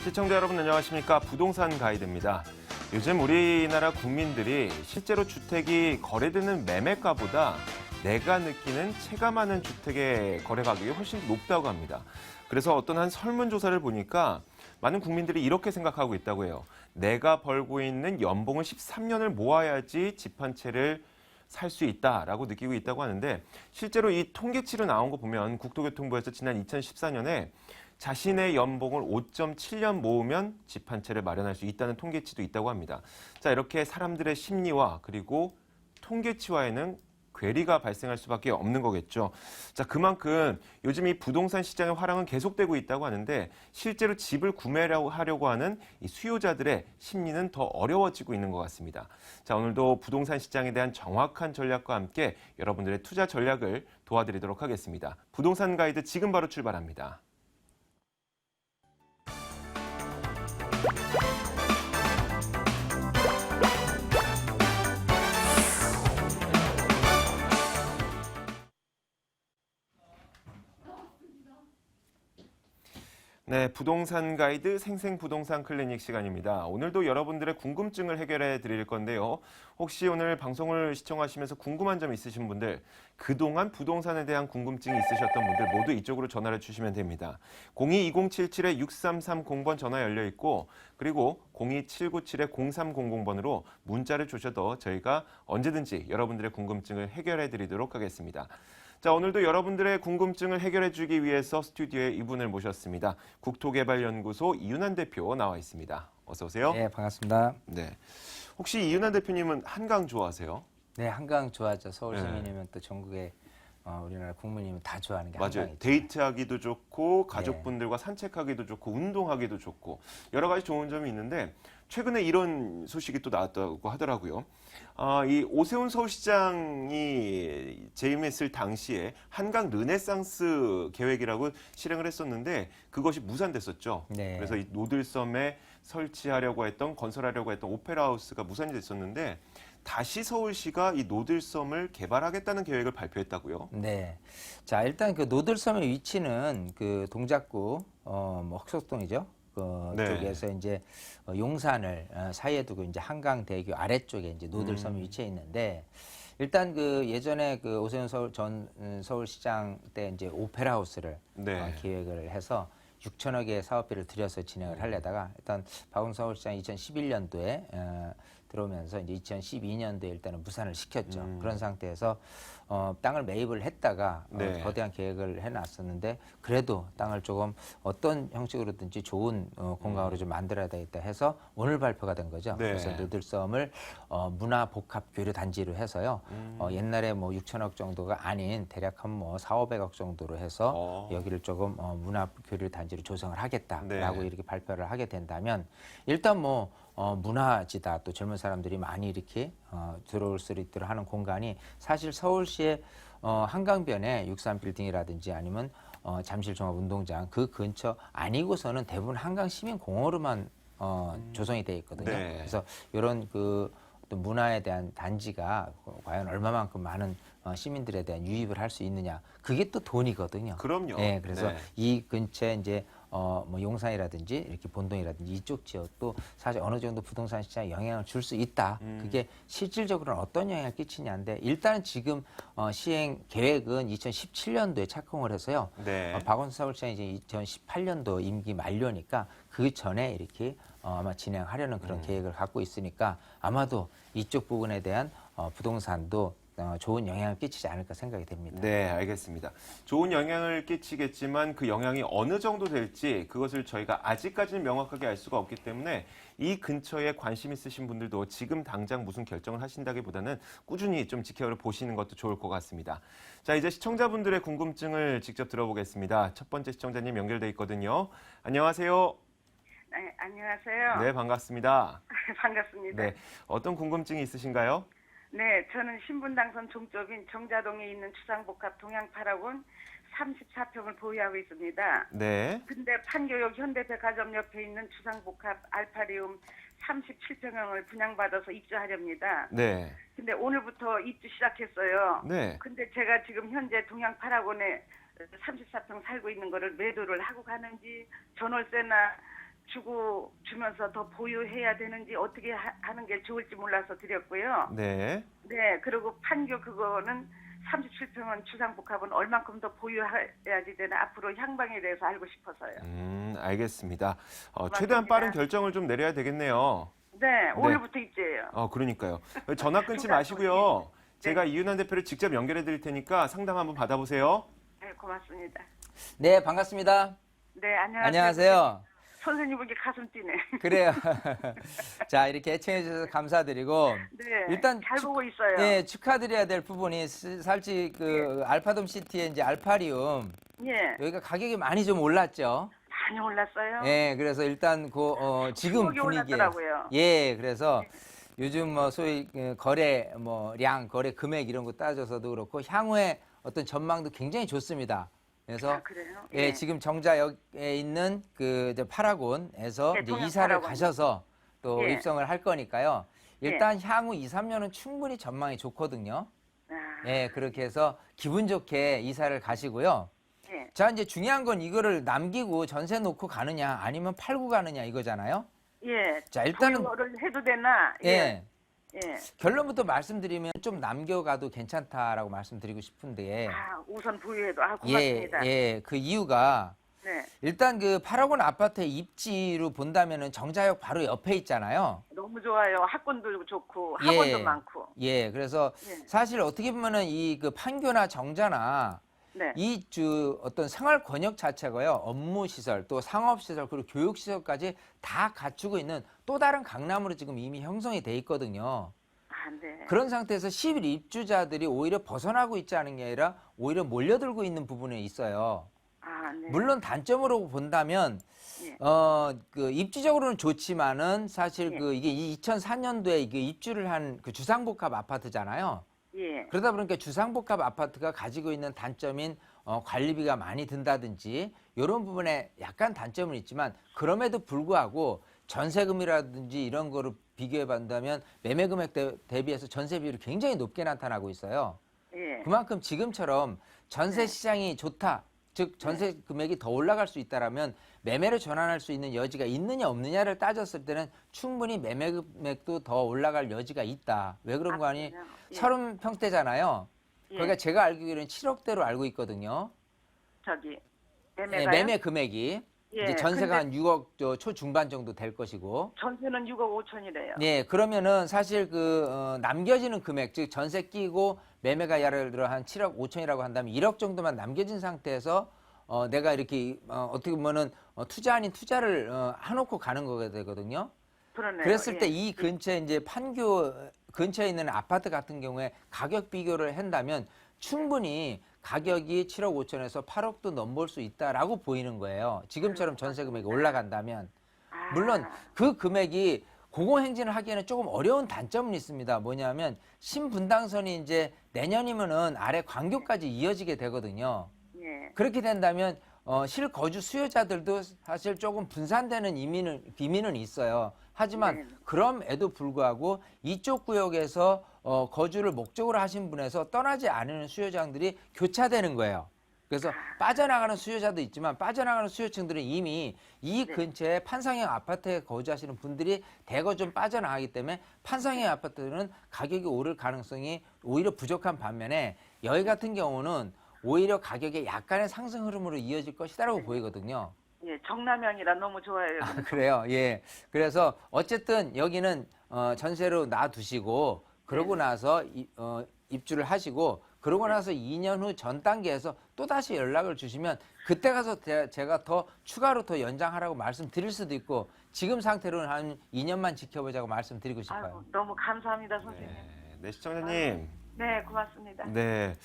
시청자 여러분 안녕하십니까? 부동산 가이드입니다. 요즘 우리나라 국민들이 실제로 주택이 거래되는 매매가보다 내가 느끼는 체감하는 주택의 거래 가격이 훨씬 높다고 합니다. 그래서 어떤 한 설문조사를 보니까 많은 국민들이 이렇게 생각하고 있다고 해요. 내가 벌고 있는 연봉을 13년을 모아야지 집 한 채를 살 수 있다라고 느끼고 있다고 하는데, 실제로 이 통계치로 나온 거 보면 국토교통부에서 지난 2014년에 자신의 연봉을 5.7년 모으면 집 한 채를 마련할 수 있다는 통계치도 있다고 합니다. 자, 이렇게 사람들의 심리와 그리고 통계치와에는 괴리가 발생할 수밖에 없는 거겠죠. 자, 그만큼 요즘 이 부동산 시장의 화랑은 계속되고 있다고 하는데, 실제로 집을 구매하려고 하는 이 수요자들의 심리는 더 어려워지고 있는 것 같습니다. 자, 오늘도 부동산 시장에 대한 정확한 전략과 함께 여러분들의 투자 전략을 도와드리도록 하겠습니다. 부동산 가이드 지금 바로 출발합니다. 네, 부동산 가이드 생생부동산 클리닉 시간입니다. 오늘도 여러분들의 궁금증을 해결해 드릴 건데요. 혹시 오늘 방송을 시청하시면서 궁금한 점 있으신 분들, 그동안 부동산에 대한 궁금증이 있으셨던 분들 모두 이쪽으로 전화를 주시면 됩니다. 02-2077-6330번 전화 열려 있고, 그리고 02797-0300번으로 문자를 주셔도 저희가 언제든지 여러분들의 궁금증을 해결해 드리도록 하겠습니다. 자, 오늘도 여러분들의 궁금증을 해결해 주기 위해서 스튜디오에 이분을 모셨습니다. 국토개발연구소 이윤환 대표 나와 있습니다. 어서 오세요. 네, 반갑습니다. 네. 혹시 이윤환 대표님은 한강 좋아하세요? 네, 한강 좋아하죠. 서울 시민이면 또 전국의 우리나라 국민이면 다 좋아하는 게 맞아요. 한강이죠. 데이트하기도 좋고 가족분들과 산책하기도 좋고 운동하기도 좋고 여러 가지 좋은 점이 있는데, 최근에 이런 소식이 또 나왔다고 하더라고요. 이 오세훈 서울시장이 재임했을 당시에 한강 르네상스 계획이라고 실행을 했었는데 그것이 무산됐었죠. 네. 그래서 이 노들섬에 건설하려고 했던 오페라 하우스가 무산이 됐었는데, 다시 서울시가 이 노들섬을 개발하겠다는 계획을 발표했다고요. 네. 자, 일단 그 노들섬의 위치는 그 동작구 흑석동이죠. 그 네. 쪽에서 이제 용산을 사이에 두고 이제 한강대교 아래쪽에 이제 노들섬이 위치해 있는데, 일단 그 예전에 그 오세훈 전 서울시장 때 이제 오페라 하우스를 네. 기획을 해서 6천억의 사업비를 들여서 진행을 하려다가 일단 박원순 서울시장이 2011년도에 들어오면서 이제 2012년도에 일단은 무산을 시켰죠. 그런 상태에서 땅을 매입을 했다가 네. 거대한 계획을 해놨었는데, 그래도 땅을 조금 어떤 형식으로든지 좋은 공간으로 좀 만들어야 되겠다 해서 오늘 발표가 된 거죠. 네. 그래서 노들섬을 문화복합교류단지로 해서요. 옛날에 뭐 6천억 정도가 아닌 대략 한 뭐 4,500억 정도로 해서 여기를 조금 문화교류단지로 조성을 하겠다라고 네. 이렇게 발표를 하게 된다면, 일단 뭐 문화지다, 또 젊은 사람들이 많이 이렇게 들어올 수 있도록 하는 공간이 사실 서울시의 한강변에 63빌딩이라든지 아니면 잠실종합운동장 그 근처 아니고서는 대부분 한강시민공원으로만 조성이 돼 있거든요. 네. 그래서 이런 그 또 문화에 대한 단지가 과연 얼마만큼 많은 시민들에 대한 유입을 할 수 있느냐, 그게 또 돈이거든요. 그럼요. 네, 그래서 네. 이 근처에 이제 뭐 용산이라든지 이렇게 본동이라든지 이쪽 지역도 사실 어느 정도 부동산 시장에 영향을 줄 수 있다. 그게 실질적으로는 어떤 영향을 끼치냐인데, 일단은 지금 시행 계획은 2017년도에 착공을 해서요. 네. 박원순 서울시장이 이제 2018년도 임기 만료니까 그 전에 이렇게 아마 진행하려는 그런 계획을 갖고 있으니까 아마도 이쪽 부분에 대한 부동산도 좋은 영향을 끼치지 않을까 생각이 됩니다. 네, 알겠습니다. 좋은 영향을 끼치겠지만 그 영향이 어느 정도 될지 그것을 저희가 아직까지는 명확하게 알 수가 없기 때문에, 이 근처에 관심 있으신 분들도 지금 당장 무슨 결정을 하신다기보다는 꾸준히 좀 지켜보시는 것도 좋을 것 같습니다. 자, 이제 시청자분들의 궁금증을 직접 들어보겠습니다. 첫 번째 시청자님 연결돼 있거든요. 안녕하세요. 네, 안녕하세요. 네, 반갑습니다. 반갑습니다. 네, 어떤 궁금증이 있으신가요? 네, 저는 신분당선 종점인 정자동에 있는 주상복합 동양파라곤 34평을 보유하고 있습니다. 네. 근데 판교역 현대백화점 옆에 있는 주상복합 알파리움 37평형을 분양받아서 입주하렵니다. 네. 근데 오늘부터 입주 시작했어요. 네. 근데 제가 지금 현재 동양파라곤에 34평 살고 있는 거를 매도를 하고 가는지, 전월세나 주면서 더 보유해야 되는지 어떻게 하는 게 좋을지 몰라서 드렸고요. 네. 네, 그리고 판교 그거는 37평은 주상복합은 얼만큼 더 보유해야지 되나 앞으로 향방에 대해서 알고 싶어서요. 알겠습니다. 최대한 고맙습니다. 빠른 결정을 좀 내려야 되겠네요. 네, 오늘부터 입주예요. 그러니까요. 전화 끊지 마시고요. 제가 이윤환 대표를 직접 연결해 드릴 테니까 상담 한번 받아보세요. 네, 고맙습니다. 네, 반갑습니다. 네, 안녕하세요. 안녕하세요. 선생님 보기 가슴 뛰네. 그래요. 자, 이렇게 애청해 주셔서 감사드리고 네, 일단 잘 보고 있어요. 네, 축하드려야 될 부분이 살짝 그 알파돔 시티의 이제 알파리움 예, 여기가 가격이 많이 좀 올랐죠. 많이 올랐어요. 예, 그래서 일단 지금 10억이 분위기에 올랐더라고요. 예, 그래서 요즘 뭐 소위 거래 거래 금액 이런 거 따져서도 그렇고 향후에 어떤 전망도 굉장히 좋습니다. 그래서 아, 그래요? 예, 지금 정자역에 있는 그 이제 파라곤에서 네, 이제 동양 이사를 파라곤. 가셔서 또 예. 입성을 할 거니까요. 일단 향후 2, 3년은 충분히 전망이 좋거든요. 아, 예, 그렇게 해서 기분 좋게 이사를 가시고요. 예. 자, 이제 중요한 건 이거를 남기고 전세 놓고 가느냐 아니면 팔고 가느냐 이거잖아요. 예. 자, 일단은 보유를 해도 되나? 예. 예. 결론부터 말씀드리면 좀 남겨가도 괜찮다라고 말씀드리고 싶은데 아, 우선 보유해도 예, 고맙습니다. 예, 그 이유가 네. 일단 그 파라곤 아파트의 입지로 본다면은 정자역 바로 옆에 있잖아요. 너무 좋아요. 학군도 좋고 예. 학원도 많고. 예, 그래서 예. 사실 어떻게 보면은 이 그 판교나 정자나 네. 이 어떤 생활 권역 자체가요, 업무 시설, 또 상업 시설, 그리고 교육 시설까지 다 갖추고 있는 또 다른 강남으로 지금 이미 형성이 돼 있거든요. 아, 네. 그런 상태에서 실입주자들이 오히려 벗어나고 있지 않은 게 아니라 오히려 몰려들고 있는 부분에 있어요. 아, 네. 물론 단점으로 본다면 예. 그 입지적으로는 좋지만은 사실 예. 그 이게 2004년도에 이게 입주를 한 그 주상복합 아파트잖아요. 예. 그러다 보니까 주상복합 아파트가 가지고 있는 단점인 관리비가 많이 든다든지 이런 부분에 약간 단점은 있지만 그럼에도 불구하고 전세금이라든지 이런 거를 비교해 본다면 매매 금액 대비해서 전세 비율이 굉장히 높게 나타나고 있어요. 예. 그만큼 지금처럼 전세 네. 시장이 좋다. 즉 전세 금액이 더 올라갈 수 있다라면 매매로 전환할 수 있는 여지가 있느냐 없느냐를 따졌을 때는 충분히 매매 금액도 더 올라갈 여지가 있다. 왜 그런 거 아니? 그래요? 예. 30평대잖아요. 예. 그러니까 제가 알기로는 7억대로 알고 있거든요. 저기 예, 매매가요? 매매 금액이 예, 이제 전세가 근데 한 6억 초중반 정도 될 것이고. 전세는 6억 5천이래요. 네, 그러면은 사실 남겨지는 금액, 즉 전세 끼고 매매가 예를 들어 한 7억 5천이라고 한다면 1억 정도만 남겨진 상태에서 내가 이렇게 어떻게 보면은 투자 아닌 투자를 해놓고 가는 거가 되거든요. 그러네요. 그랬을 예. 때 이 근처에 이제 판교 근처에 있는 아파트 같은 경우에 가격 비교를 한다면 충분히 가격이 7억 5천에서 8억도 넘볼 수 있다라고 보이는 거예요. 지금처럼 전세 금액이 올라간다면. 아, 물론 그 금액이 공공행진을 하기에는 조금 어려운 단점은 있습니다. 뭐냐면 신분당선이 이제 내년이면은 아래 광교까지 이어지게 되거든요. 예. 그렇게 된다면 실거주 수요자들도 사실 조금 분산되는 비밀은 있어요. 하지만 네. 그럼에도 불구하고 이쪽 구역에서 거주를 목적으로 하신 분에서 떠나지 않은 수요자들이 교차되는 거예요. 그래서 빠져나가는 수요자도 있지만 빠져나가는 수요층들은 이미 이 네. 근처에 판상형 아파트에 거주하시는 분들이 대거 좀 빠져나가기 때문에 판상형 아파트는 가격이 오를 가능성이 오히려 부족한 반면에 여기 같은 경우는 오히려 가격의 약간의 상승 흐름으로 이어질 것이다라고 보이거든요. 예, 정남향이라 너무 좋아요. 그래요. 예. 그래서 어쨌든 여기는 전세로 놔두시고 그러고 나서 입주를 하시고 그러고 나서 2년 후 전 단계에서 또 다시 연락을 주시면 그때 가서 제가 더 추가로 더 연장하라고 말씀드릴 수도 있고 지금 상태로는 한 2년만 지켜보자고 말씀드리고 싶어요. 아이고, 너무 감사합니다, 선생님. 네, 시청자님. 네, 고맙습니다. 네.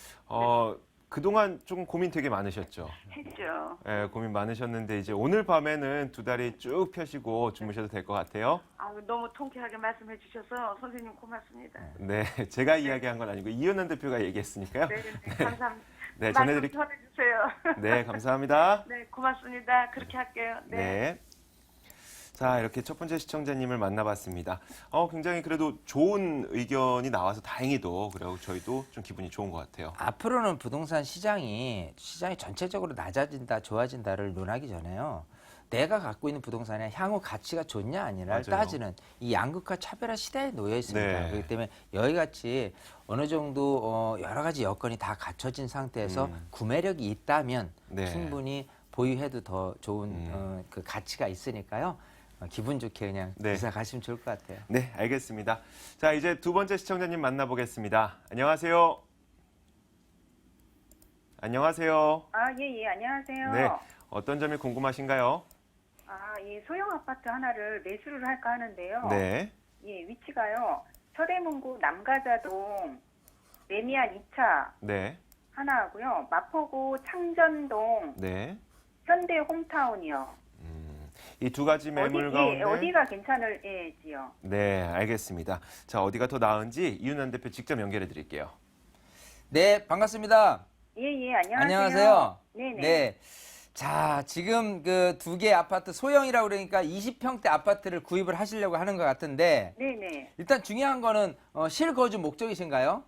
그동안 조금 고민 되게 많으셨죠? 했죠. 예, 고민 많으셨는데 이제 오늘 밤에는 두 다리 쭉 펴시고 주무셔도 될 것 같아요. 아유, 너무 통쾌하게 말씀해 주셔서 선생님 고맙습니다. 네, 제가 이야기한 건 아니고 이윤환 대표가 얘기했으니까요. 네, 네, 감사합니다. 네, 말씀 전해드릴게요. 전해주세요. 네, 감사합니다. 네, 고맙습니다. 그렇게 할게요. 네. 네. 자, 이렇게 첫 번째 시청자님을 만나봤습니다. 굉장히 그래도 좋은 의견이 나와서 다행히도 그리고 저희도 좀 기분이 좋은 것 같아요. 앞으로는 부동산 시장이 전체적으로 낮아진다, 좋아진다를 논하기 전에요. 내가 갖고 있는 부동산의 향후 가치가 좋냐 아니냐를 맞아요. 따지는 이 양극화 차별화 시대에 놓여 있습니다. 네. 그렇기 때문에 여기같이 어느 정도 여러 가지 여건이 다 갖춰진 상태에서 구매력이 있다면 네. 충분히 보유해도 더 좋은 그 가치가 있으니까요. 기분 좋게 그냥 네. 이사 가시면 좋을 것 같아요. 네, 알겠습니다. 자, 이제 두 번째 시청자님 만나보겠습니다. 안녕하세요. 안녕하세요. 예, 안녕하세요. 네, 어떤 점이 궁금하신가요? 예, 소형 아파트 하나를 매수를 할까 하는데요. 네, 예, 위치가요. 서대문구 남가자동 레미안 2차 네, 하나 하고요. 마포구 창전동 네. 현대 홈타운이요. 이 두 가지 매물 가운데 어디가 괜찮을지요? 네, 알겠습니다. 자, 어디가 더 나은지 이윤환 대표 직접 연결해 드릴게요. 네, 반갑습니다. 예, 안녕하세요. 안녕하세요. 네네. 네. 자, 지금 그 두 개 아파트 소형이라고 그러니까 20평대 아파트를 구입을 하시려고 하는 것 같은데 네네. 일단 중요한 거는 실거주 목적이신가요?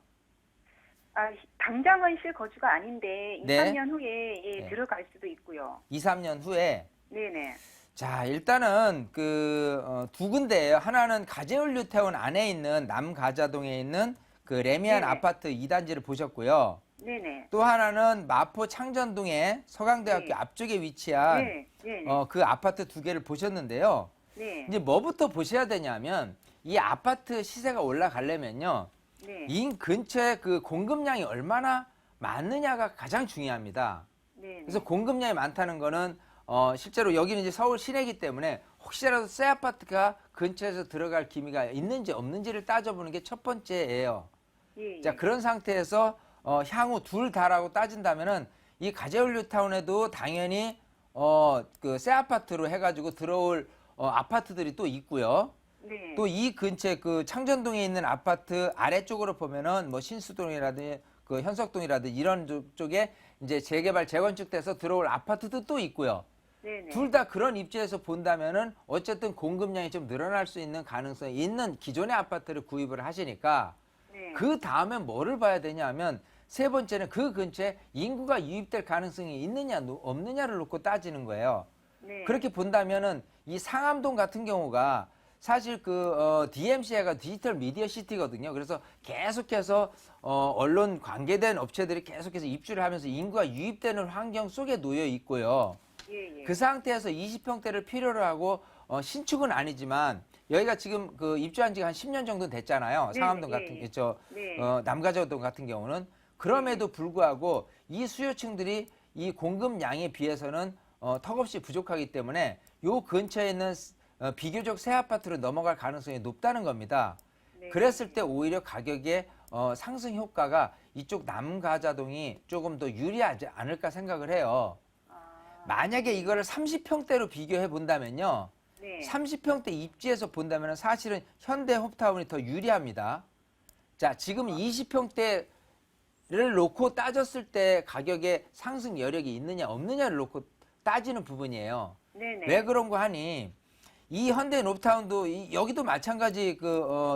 당장은 실거주가 아닌데 2, 네. 3년 후에 네. 들어갈 수도 있고요. 2, 3년 후에. 네네. 자, 일단은 두 군데예요. 하나는 가재울류타운 안에 있는 남가자동에 있는 그 레미안 네네. 아파트 2단지를 보셨고요. 네네. 또 하나는 마포 창전동에 서강대학교 네. 앞쪽에 위치한 네. 그 아파트 두 개를 보셨는데요. 네. 이제 뭐부터 보셔야 되냐면 이 아파트 시세가 올라가려면요. 네. 이 근처에 그 공급량이 얼마나 많느냐가 가장 중요합니다. 네. 그래서 공급량이 많다는 거는 실제로 여기는 이제 서울 시내이기 때문에 혹시라도 새 아파트가 근처에서 들어갈 기미가 있는지 없는지를 따져보는 게 첫 번째예요. 예. 자, 그런 상태에서 향후 둘 다라고 따진다면은 이 가재울류타운에도 당연히 그 새 아파트로 해가지고 들어올 아파트들이 또 있고요. 네. 또 이 근처에 그 창전동에 있는 아파트 아래쪽으로 보면은 뭐 신수동이라든지 그 현석동이라든지 이런 쪽에 이제 재개발 재건축돼서 들어올 아파트도 또 있고요. 네네. 둘 다 그런 입지에서 본다면은 어쨌든 공급량이 좀 늘어날 수 있는 가능성이 있는 기존의 아파트를 구입을 하시니까 네. 그 다음에 뭐를 봐야 되냐면 세 번째는 그 근처에 인구가 유입될 가능성이 있느냐 없느냐를 놓고 따지는 거예요. 네. 그렇게 본다면은 이 상암동 같은 경우가 사실 DMC가 디지털 미디어 시티거든요. 그래서 계속해서 언론 관계된 업체들이 계속해서 입주를 하면서 인구가 유입되는 환경 속에 놓여 있고요. 예. 그 상태에서 20평대를 필요로 하고 신축은 아니지만 여기가 지금 그 입주한 지가 한 10년 정도 됐잖아요. 네, 상암동 예, 같은 예. 저 네. 남가저동 같은 경우는 그럼에도 불구하고 이 수요층들이 이 공급량에 비해서는 턱없이 부족하기 때문에 요 근처에 있는 비교적 새 아파트로 넘어갈 가능성이 높다는 겁니다. 네. 그랬을 때 오히려 가격의 상승 효과가 이쪽 남가자동이 조금 더 유리하지 않을까 생각을 해요. 만약에 이거를 30평대로 비교해 본다면요. 네. 30평대 입지에서 본다면 사실은 현대 홈타운이 더 유리합니다. 자, 지금 20평대를 놓고 따졌을 때 가격의 상승 여력이 있느냐 없느냐를 놓고 따지는 부분이에요. 네네. 왜 그런 거 하니? 이 현대 홈타운도 여기도 마찬가지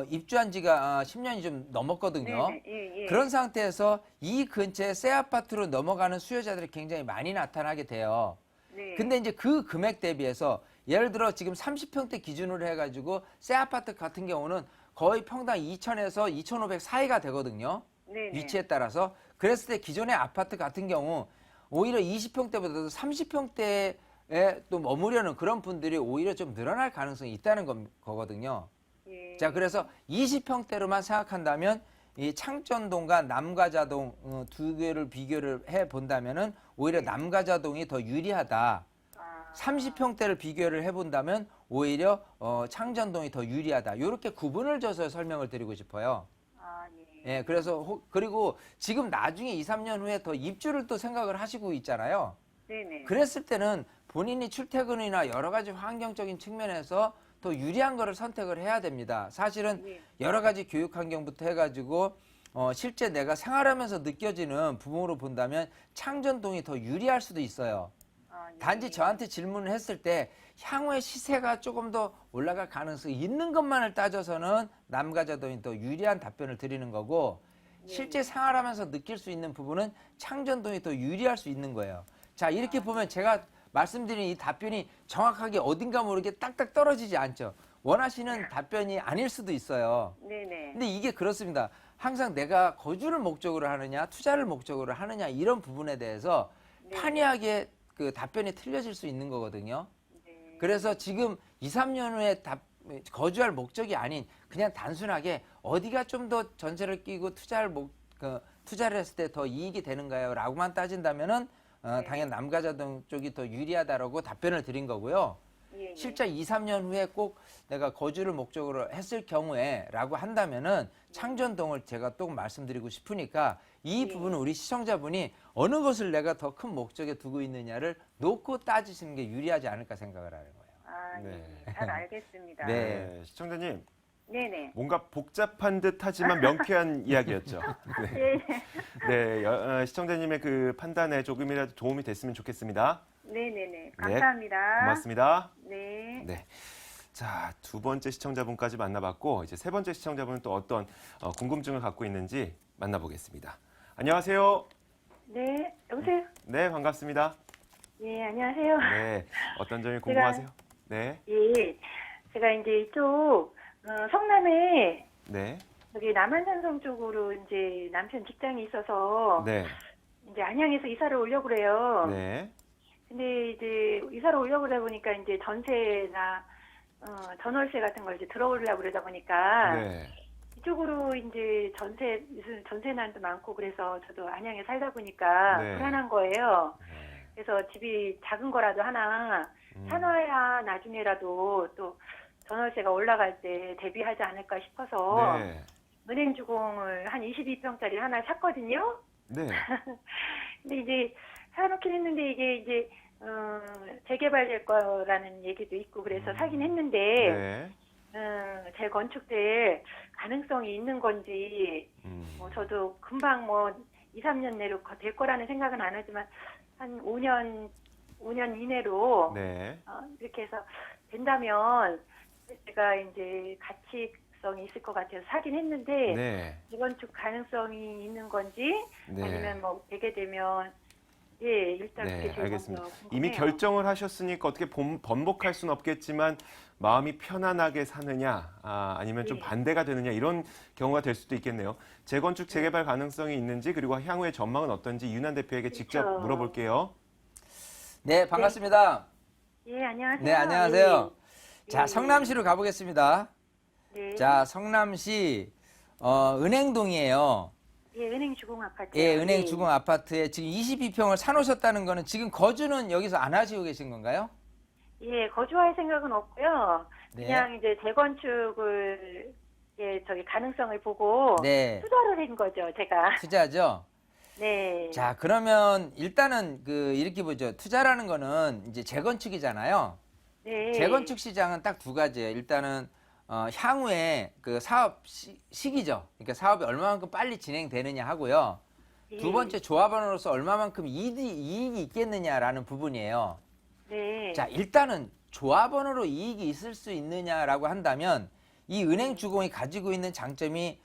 입주한 지가 10년이 좀 넘었거든요. 예. 그런 상태에서 이 근처에 새 아파트로 넘어가는 수요자들이 굉장히 많이 나타나게 돼요. 네. 근데 이제 그 금액 대비해서 예를 들어 지금 30평대 기준으로 해가지고 새 아파트 같은 경우는 거의 평당 2,000에서 2,500 사이가 되거든요. 네네. 위치에 따라서. 그랬을 때 기존의 아파트 같은 경우 오히려 20평대보다도 30평대에 또 머무려는 그런 분들이 오히려 좀 늘어날 가능성이 있다는 거거든요. 예. 자, 그래서 20평대로만 생각한다면 이 창전동과 남가자동 두 개를 비교를 해 본다면은 오히려 남가자동이 더 유리하다. 30평대를 비교를 해 본다면 오히려 창전동이 더 유리하다. 이렇게 구분을 져서 설명을 드리고 싶어요. 예, 그래서 그리고 지금 나중에 2, 3년 후에 더 입주를 또 생각을 하시고 있잖아요. 네네. 그랬을 때는 본인이 출퇴근이나 여러 가지 환경적인 측면에서 더 유리한 거를 선택을 해야 됩니다. 사실은 예. 여러 가지 교육 환경부터 해가지고 실제 내가 생활하면서 느껴지는 부분으로 본다면 창전동이 더 유리할 수도 있어요. 예. 단지 저한테 질문을 했을 때 향후의 시세가 조금 더 올라갈 가능성이 있는 것만을 따져서는 남가자동이 더 유리한 답변을 드리는 거고 실제 생활하면서 느낄 수 있는 부분은 창전동이 더 유리할 수 있는 거예요. 자, 이렇게 보면 제가 말씀드린 이 답변이 정확하게 어딘가 모르게 딱딱 떨어지지 않죠. 원하시는 답변이 아닐 수도 있어요. 네네. 근데 이게 그렇습니다. 항상 내가 거주를 목적으로 하느냐, 투자를 목적으로 하느냐 이런 부분에 대해서 네. 판이하게 그 답변이 틀려질 수 있는 거거든요. 네. 그래서 지금 2, 3년 후에 거주할 목적이 아닌 그냥 단순하게 어디가 좀 더 전세를 끼고 투자를 했을 때 더 이익이 되는가요? 라고만 따진다면은 네. 당연 남가자동 쪽이 더 유리하다라고 답변을 드린 거고요. 예, 예. 실제 2, 3년 후에 꼭 내가 거주를 목적으로 했을 경우에 라고 한다면은 창전동을 제가 또 말씀드리고 싶으니까 이 예. 부분은 우리 시청자분이 어느 것을 내가 더 큰 목적에 두고 있느냐를 놓고 따지시는 게 유리하지 않을까 생각을 하는 거예요. 아, 네. 네. 잘 알겠습니다. 네. 네, 시청자님 네네. 뭔가 복잡한 듯하지만 명쾌한 이야기였죠. 네. 예, 예. 네, 시청자님의 그 판단에 조금이라도 도움이 됐으면 좋겠습니다. 네네네. 감사합니다. 고맙습니다. 네. 네. 자, 두 번째 시청자분까지 만나봤고 이제 세 번째 시청자분은 또 어떤 궁금증을 갖고 있는지 만나보겠습니다. 안녕하세요. 네, 여보세요? 네, 반갑습니다. 예, 안녕하세요. 네, 어떤 점이 궁금하세요? 네, 예, 제가 이제 이쪽, 성남에, 네, 여기 남한산성 쪽으로 이제 남편 직장이 있어서, 네, 이제 안양에서 이사를 오려고 그래요. 네, 근데 이제 이사를 오려고 그러다 보니까 이제 전세나, 전월세 같은 걸 이제 들어오려고 그러다 보니까, 네, 이쪽으로 이제 무슨 전세난도 많고 그래서 저도 안양에 살다 보니까 네. 불안한 거예요. 그래서 집이 작은 거라도 하나 사놔야 나중에라도 또 전월세가 올라갈 때 대비하지 않을까 싶어서 네, 은행 주공을 한 22평짜리 하나 샀거든요. 네, 근데 이제 사놓긴 했는데 이게 이제 재개발될 거라는 얘기도 있고 그래서 사긴 했는데 네, 재건축될 가능성이 있는 건지 뭐 저도 금방 뭐 2, 3년 내로 될 거라는 생각은 안 하지만 한 5년 이내로 네, 이렇게 해서 된다면 제가 이제 가치성이 있을 것 같아서 사긴 했는데 네, 재건축 가능성이 있는 건지 네. 아니면 뭐 되게 되면 예 일단 네, 그게 제일 알겠습니다. 먼저 이미 궁금해요. 결정을 하셨으니까 어떻게 번복할 수는 없겠지만 마음이 편안하게 사느냐, 아니면 좀 네. 반대가 되느냐 이런 경우가 될 수도 있겠네요. 재건축 재개발 가능성이 있는지 그리고 향후의 전망은 어떤지 윤한 대표에게 직접 그렇죠. 물어볼게요. 네, 반갑습니다. 예 안녕하세요. 네, 안녕하세요. 예. 자, 예. 성남시로 가보겠습니다. 네. 자, 성남시 은행동이에요. 예 은행 주공 아파트. 예, 은행 주공 아파트에 지금 22평을 사놓으셨다는 거는 지금 거주는 여기서 안 하시고 계신 건가요? 예, 거주할 생각은 없고요. 네. 그냥 이제 재건축을 예, 저기 가능성을 보고 네. 투자를 한 거죠, 제가. 투자죠. 네. 자, 그러면 일단은 이렇게 보죠. 투자라는 거는 이제 재건축이잖아요. 네. 재건축 시장은 딱 두 가지예요. 일단은 향후에 그 사업 시기죠. 그러니까 사업이 얼마만큼 빨리 진행되느냐 하고요. 예. 두 번째 조합원으로서 얼마만큼 이익이 있겠느냐라는 부분이에요. 네. 자, 일단은 조합원으로 이익이 있을 수 있느냐라고 한다면 이 은행 주공이 가지고 있는 장점이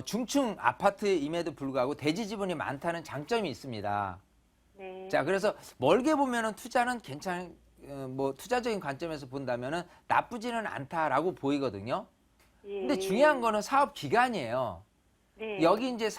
중층 아파트임에도 불구하고 대지 지분이 많다는 장점이 있습니다. 네. 자, 그래서 멀게 보면은 투자는 뭐 투자적인 관점에서 본다면은 나쁘지는 않다라고 보이거든요. 예. 근데 중요한 거는 사업 기간이에요. 네. 여기 이제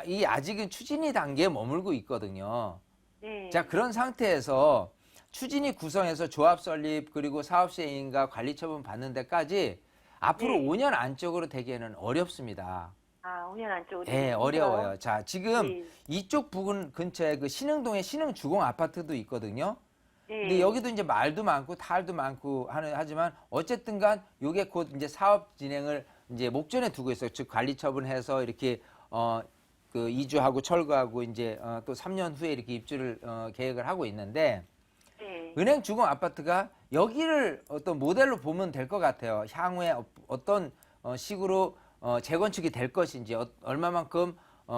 이 아직은 추진이 단계에 머물고 있거든요. 네. 자, 그런 상태에서 추진이 구성해서 조합 설립 그리고 사업 시행인가 관리 처분 받는 데까지 앞으로 네. 5년 안쪽으로 되기에는 어렵습니다. 아, 5년 안쪽으로. 예, 어려워요. 자, 지금 네. 이쪽 부근 근처에 그 신흥동에 신흥주공 아파트도 있거든요. 네. 근데 여기도 이제 말도 많고 탈도 많고 하지만 어쨌든 간 요게 곧 이제 사업 진행을 이제 목전에 두고 있어요. 즉 관리 처분해서 이렇게 그 이주하고 철거하고 이제 또 3년 후에 이렇게 입주를 계획을 하고 있는데 네. 은행 주공 아파트가 여기를 어떤 모델로 보면 될 것 같아요. 향후에 어떤 식으로 재건축이 될 것인지 얼마만큼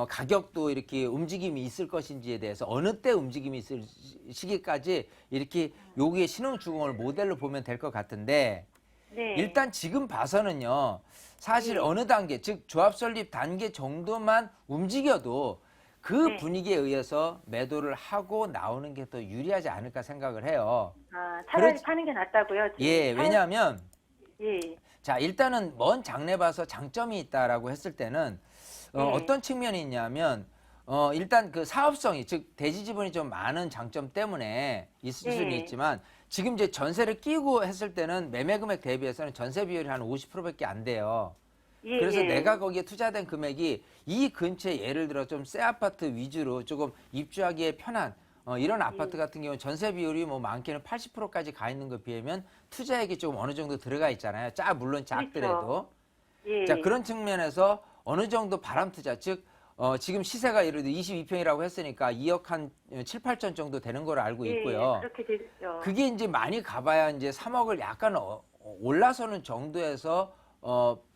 가격도 이렇게 움직임이 있을 것인지에 대해서 어느 때 움직임이 있을 시기까지 이렇게 여기에 신흥주공을 모델로 보면 될 것 같은데 네. 일단 지금 봐서는요. 사실 네. 어느 단계 즉 조합 설립 단계 정도만 움직여도 그 네. 분위기에 의해서 매도를 하고 나오는 게 더 유리하지 않을까 생각을 해요. 아, 차라리 그렇지. 파는 게 낫다고요? 지금 예, 왜냐하면 예. 자, 일단은 먼 장래 봐서 장점이 있다라고 했을 때는 네. 어떤 측면이 있냐면 일단 그 사업성이 즉 대지 지분이 좀 많은 장점 때문에 있을 수는 네. 있지만 지금 이제 전세를 끼고 했을 때는 매매 금액 대비해서는 전세 비율이 한 50%밖에 안 돼요. 예, 그래서 예. 내가 거기에 투자된 금액이 이 근처에 예를 들어 좀 새 아파트 위주로 조금 입주하기에 편한 이런 아파트 같은 경우는 전세 비율이 뭐 많게는 80%까지 가 있는 것에 비하면 투자액이 조금 어느 정도 들어가 있잖아요. 물론 작더라도. 예. 자, 그런 측면에서 어느 정도 바람 투자, 즉 지금 시세가 예를 들어 22평이라고 했으니까 2억 한 7, 8천 정도 되는 걸로 알고 예, 있고요. 그렇게 되죠. 그게 이제 많이 가봐야 이제 3억을 약간 올라서는 정도에서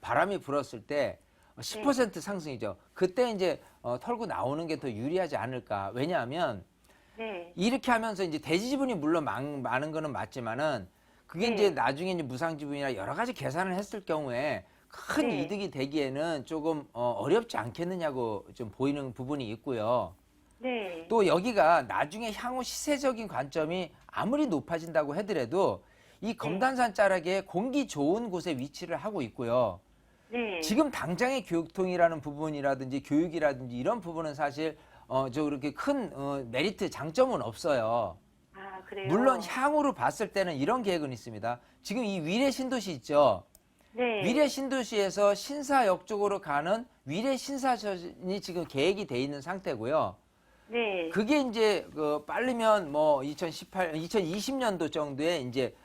바람이 불었을 때 10% 상승이죠. 그때 이제 털고 나오는 게 더 유리하지 않을까. 왜냐하면 네. 이렇게 하면서 이제 대지 지분이 물론 많은 거는 맞지만은 그게 네. 이제 나중에 이제 무상 지분이나 여러 가지 계산을 했을 경우에 큰 네. 이득이 되기에는 조금 어렵지 않겠느냐고 좀 보이는 부분이 있고요. 네. 또 여기가 나중에 향후 시세적인 관점이 아무리 높아진다고 하더라도 이 검단산 자락에 공기 좋은 곳에 위치를 하고 있고요. 네. 지금 당장의 교통이라는 부분이라든지 교육이라든지 이런 부분은 사실 저 그렇게 큰 메리트 장점은 없어요. 아, 그래요? 물론 향후로 봤을 때는 이런 계획은 있습니다. 지금 이 위례 신도시 있죠. 네. 위례 신도시에서 신사역 쪽으로 가는 위례 신사선이 지금 계획이 돼 있는 상태고요. 네. 그게 이제 빠르면 뭐 2020년도 정도에 이제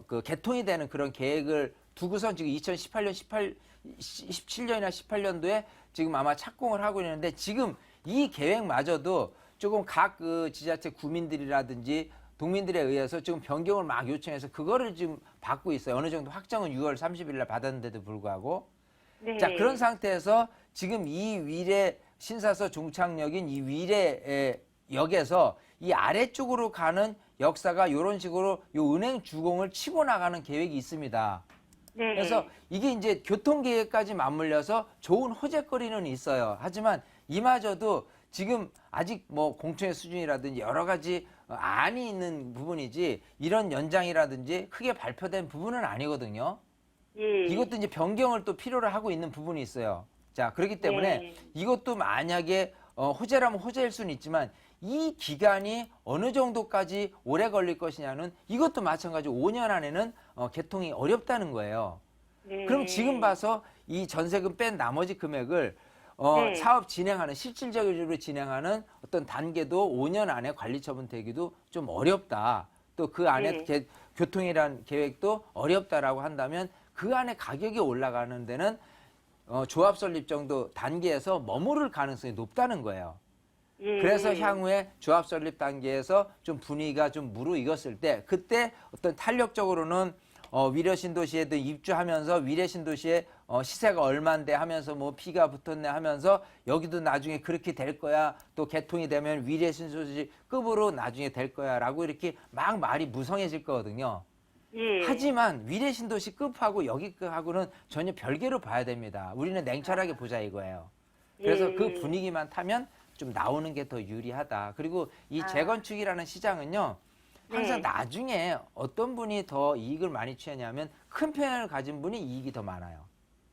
그 개통이 되는 그런 계획을 두고선 지금 17년이나 18년도에 지금 아마 착공을 하고 있는데 지금 이 계획마저도 조금 각 그 지자체 구민들이라든지 동민들에 의해서 지금 변경을 막 요청해서 그거를 지금 받고 있어요. 어느 정도 확정은 6월 30일 날 받았는데도 불구하고. 네. 자, 그런 상태에서 지금 이 위례 신사서 종착역인 이 위례 역에서 이 아래쪽으로 가는 역사가 이런 식으로 요 은행 주공을 치고 나가는 계획이 있습니다. 네. 그래서 이게 이제 교통계획까지 맞물려서 좋은 호재거리는 있어요. 하지만 이마저도 지금 아직 뭐 공청회 수준이라든지 여러 가지 안이 있는 부분이지 이런 연장이라든지 크게 발표된 부분은 아니거든요. 예. 이것도 이제 변경을 또 필요로 하고 있는 부분이 있어요. 자, 그렇기 때문에 네. 이것도 만약에 호재라면 호재일 수는 있지만 이 기간이 어느 정도까지 오래 걸릴 것이냐는 이것도 마찬가지로 5년 안에는 개통이 어렵다는 거예요. 네. 그럼 지금 봐서 이 전세금 뺀 나머지 금액을 네. 사업 진행하는 실질적으로 진행하는 어떤 단계도 5년 안에 관리 처분 되기도 좀 어렵다. 또 그 안에 네. 교통이란 계획도 어렵다라고 한다면 그 안에 가격이 올라가는 데는 조합 설립 정도 단계에서 머무를 가능성이 높다는 거예요. 예. 그래서 향후에 조합 설립 단계에서 좀 분위기가 좀 무르익었을 때 그때 어떤 탄력적으로는 위례 신도시에도 입주하면서 위례 신도시에 시세가 얼만데 하면서 뭐 피가 붙었네 하면서 여기도 나중에 그렇게 될 거야. 또 개통이 되면 위례 신도시 급으로 나중에 될 거야라고 이렇게 막 말이 무성해질 거거든요. 예. 하지만 위례 신도시 급하고 여기 급하고는 전혀 별개로 봐야 됩니다. 우리는 냉철하게 보자 이거예요. 그래서 예. 그 분위기만 타면 좀 나오는 게 더 유리하다. 그리고 이 재건축이라는 시장은요. 항상 네. 나중에 어떤 분이 더 이익을 많이 취하냐면 큰 편을 가진 분이 이익이 더 많아요.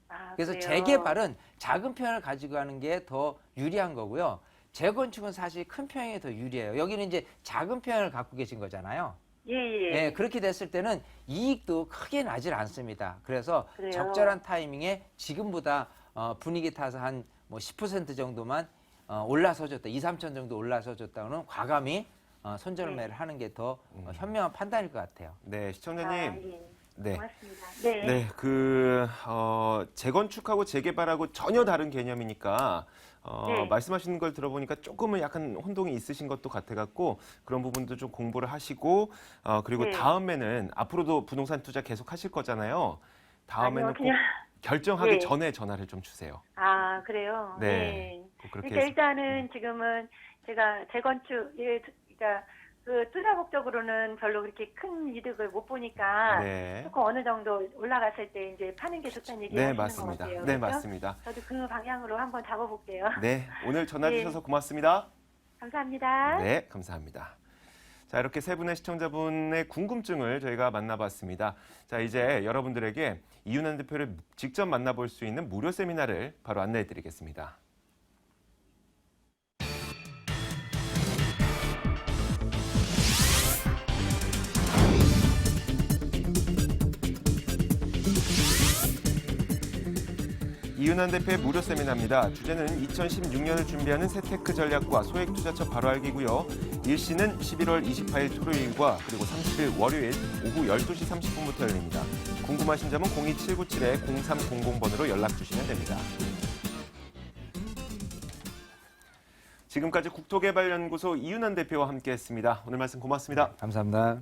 아, 그래서 그래요? 재개발은 작은 편을 가지고 가는 게 더 유리한 거고요. 재건축은 사실 큰 편이 더 유리해요. 여기는 이제 작은 편을 갖고 계신 거잖아요. 예, 예. 예, 그렇게 됐을 때는 이익도 크게 나질 않습니다. 그래서 그래요? 적절한 타이밍에 지금보다 분위기 타서 한 뭐 10% 정도만 올라서줬다, 2, 3천 정도 올라서줬다고는 과감히 손절매를 하는 게 더 현명한 판단일 것 같아요. 네, 아, 시청자님. 예. 네. 고맙습니다. 네. 네, 재건축하고 재개발하고 전혀 다른 개념이니까, 네. 말씀하시는 걸 들어보니까 조금은 약간 혼동이 있으신 것도 같아갖고, 그런 부분도 좀 공부를 하시고, 그리고 네. 다음에는, 앞으로도 부동산 투자 계속 하실 거잖아요. 다음에는 아니요, 꼭 그냥 결정하기 네. 전에 전화를 좀 주세요. 아, 그래요? 네. 꼭 그렇게 그러니까 해서. 일단은 지금은 제가 재건축, 그러니까 그 투자 목적으로는 별로 그렇게 큰 이득을 못 보니까 네. 조금 어느 정도 올라갔을 때 이제 파는 게 좋다는 얘기 네, 하시는 것 맞습니다. 같아요. 네, 그렇죠? 맞습니다. 저도 그 방향으로 한번 잡아볼게요. 네, 오늘 전화 네. 주셔서 고맙습니다. 감사합니다. 네, 감사합니다. 자, 이렇게 세 분의 시청자분의 궁금증을 저희가 만나봤습니다. 자, 이제 여러분들에게 이윤환 대표를 직접 만나볼 수 있는 무료 세미나를 바로 안내해드리겠습니다. 이윤환 대표의 무료 세미나입니다. 주제는 2016년을 준비하는 세테크 전략과 소액투자처 바로 알기고요. 일시는 11월 28일 토요일과 그리고 30일 월요일 오후 12시 30분부터 열립니다. 궁금하신 점은 02797-0300번으로 연락 주시면 됩니다. 지금까지 국토개발연구소 이윤환 대표와 함께했습니다. 오늘 말씀 고맙습니다. 감사합니다.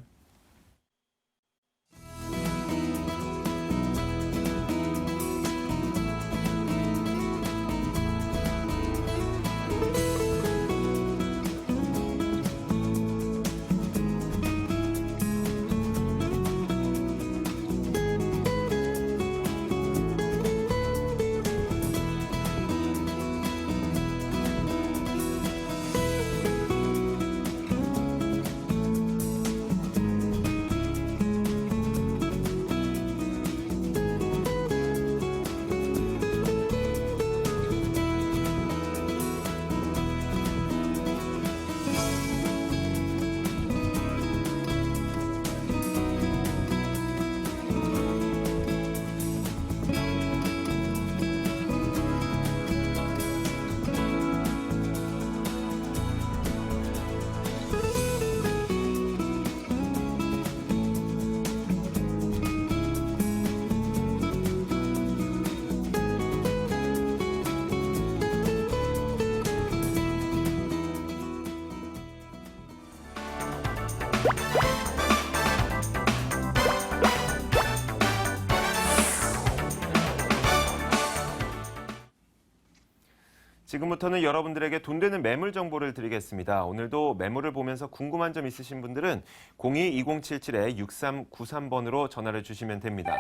지금부터는 여러분들에게 돈 되는 매물 정보를 드리겠습니다. 오늘도 매물을 보면서 궁금한 점 있으신 분들은 02-2077-6393번으로 전화를 주시면 됩니다.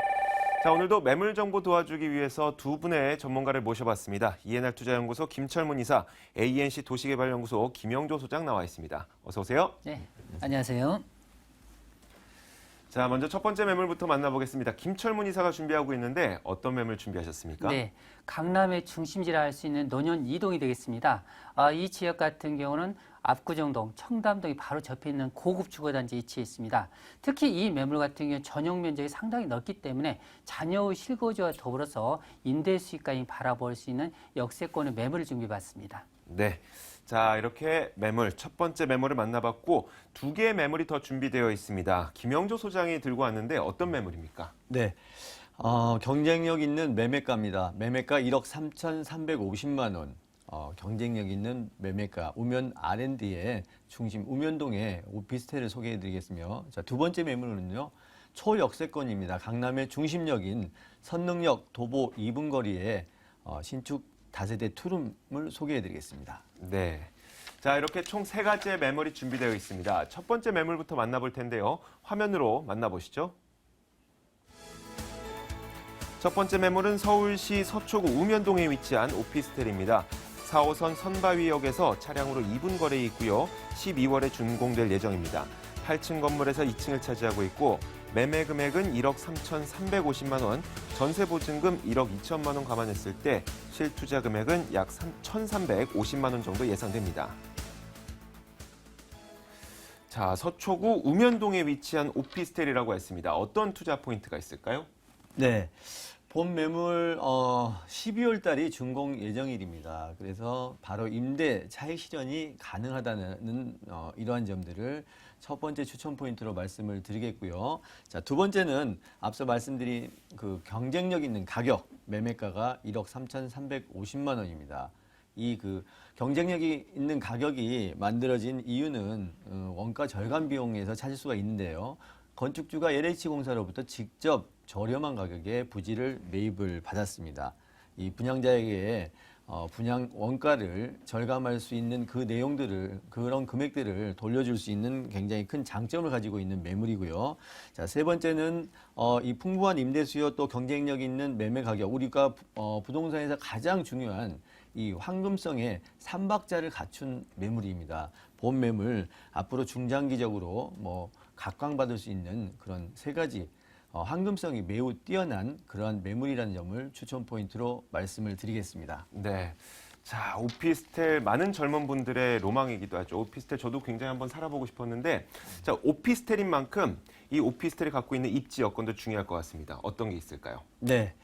자, 오늘도 매물 정보 도와주기 위해서 두 분의 전문가를 모셔봤습니다. ENR 투자연구소 김철문 이사, ANC 도시개발연구소 김영조 소장 나와 있습니다. 어서 오세요. 네, 안녕하세요. 자, 먼저 첫 번째 매물부터 만나보겠습니다. 김철문 이사가 준비하고 있는데 어떤 매물 준비하셨습니까? 네, 강남의 중심지라 할 수 있는 논현 2동이 되겠습니다. 이 지역 같은 경우는 압구정동, 청담동이 바로 접해 있는 고급 주거단지에 위치해 있습니다. 특히 이 매물 같은 경우 전용 면적이 상당히 넓기 때문에 자녀의 실거주와 더불어서 임대 수익까지 바라볼 수 있는 역세권의 매물을 준비해봤습니다. 네. 자, 이렇게 매물, 첫 번째 매물을 만나봤고 두 개의 매물이 더 준비되어 있습니다. 김영조 소장이 들고 왔는데 어떤 매물입니까? 네. 경쟁력 있는 매매가입니다. 매매가 1억 3,350만 원. 경쟁력 있는 매매가 우면 R&D의 중심 우면동의 오피스텔을 소개해드리겠으며, 자, 두 번째 매물은요, 초역세권입니다. 강남의 중심역인 선릉역 도보 2분 거리에 신축 다세대 투룸을 소개해드리겠습니다. 네. 자, 이렇게 총 세 가지의 매물이 준비되어 있습니다. 첫 번째 매물부터 만나볼 텐데요. 화면으로 만나보시죠. 첫 번째 매물은 서울시 서초구 우면동에 위치한 오피스텔입니다. 4호선 선바위역에서 차량으로 2분 거리에 있고요. 12월에 준공될 예정입니다. 8층 건물에서 2층을 차지하고 있고 매매 금액은 1억 3,350만 원, 전세 보증금 1억 2천만 원 감안했을 때 실투자 금액은 약 1,350만 원 정도 예상됩니다. 자, 서초구 우면동에 위치한 오피스텔이라고 했습니다. 어떤 투자 포인트가 있을까요? 네. 본 매물 12월 달이 준공 예정일입니다. 그래서 바로 임대 차익 실현이 가능하다는 이러한 점들을 첫 번째 추천 포인트로 말씀을 드리겠고요. 자, 두 번째는 앞서 말씀드린 그 경쟁력 있는 가격, 매매가가 1억 3,350만 원입니다. 이 그 경쟁력이 있는 가격이 만들어진 이유는 원가 절감 비용에서 찾을 수가 있는데요. 건축주가 LH공사로부터 직접 저렴한 가격에 부지를 매입을 받았습니다. 이 분양자에게 분양 원가를 절감할 수 있는 그 내용들을 그런 금액들을 돌려줄 수 있는 굉장히 큰 장점을 가지고 있는 매물이고요. 자, 세 번째는 이 풍부한 임대 수요 또 경쟁력 있는 매매 가격. 우리가 부동산에서 가장 중요한 이 황금성의 삼박자를 갖춘 매물입니다. 본 매물 앞으로 중장기적으로 뭐 각광받을 수 있는 그런 세 가지 황금성이 매우 뛰어난 그러한 매물이라는 점을 추천 포인트로 말씀을 드리겠습니다. 네. 자, 오피스텔 많은 젊은 분들의 로망이기도 하죠. 오피스텔 저도 굉장히 한번 살아보고 싶었는데, 자, 오피스텔인 만큼 이 오피스텔이 갖고 있는 입지 여건도 중요할 것 같습니다. 어떤 게 있을까요? 네.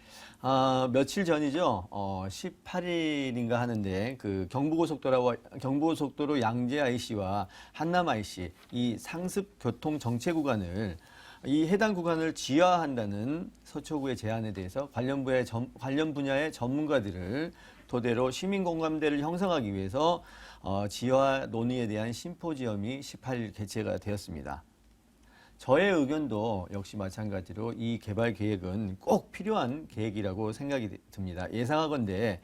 며칠 전이죠. 18일인가 하는데 그 경부고속도로 양재 IC와 한남 IC 이 상습 교통 정체 구간을 이 해당 구간을 지하한다는 서초구의 제안에 대해서 관련 분야의 전문가들을 토대로 시민 공감대를 형성하기 위해서 지하 논의에 대한 심포지엄이 18일 개최가 되었습니다. 저의 의견도 역시 마찬가지로 이 개발 계획은 꼭 필요한 계획이라고 생각이 듭니다. 예상하건대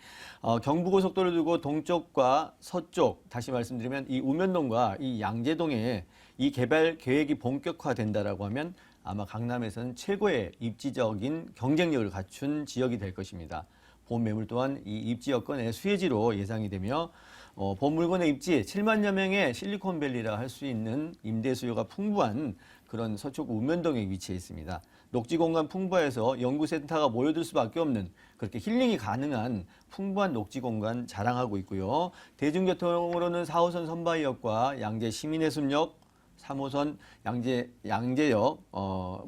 경부고속도를 두고 동쪽과 서쪽, 다시 말씀드리면 이 우면동과 이 양재동에 이 개발 계획이 본격화된다라고 하면 아마 강남에서는 최고의 입지적인 경쟁력을 갖춘 지역이 될 것입니다. 본 매물 또한 이 입지 여건의 수혜지로 예상이 되며 본 물건의 입지 7만여 명의 실리콘밸리라 할 수 있는 임대 수요가 풍부한 그런 서초구 우면동에 위치해 있습니다. 녹지 공간 풍부해서 연구센터가 모여들 수밖에 없는 그렇게 힐링이 가능한 풍부한 녹지 공간 자랑하고 있고요. 대중교통으로는 4호선 선바이역과 양재 시민해수역 3호선 양재역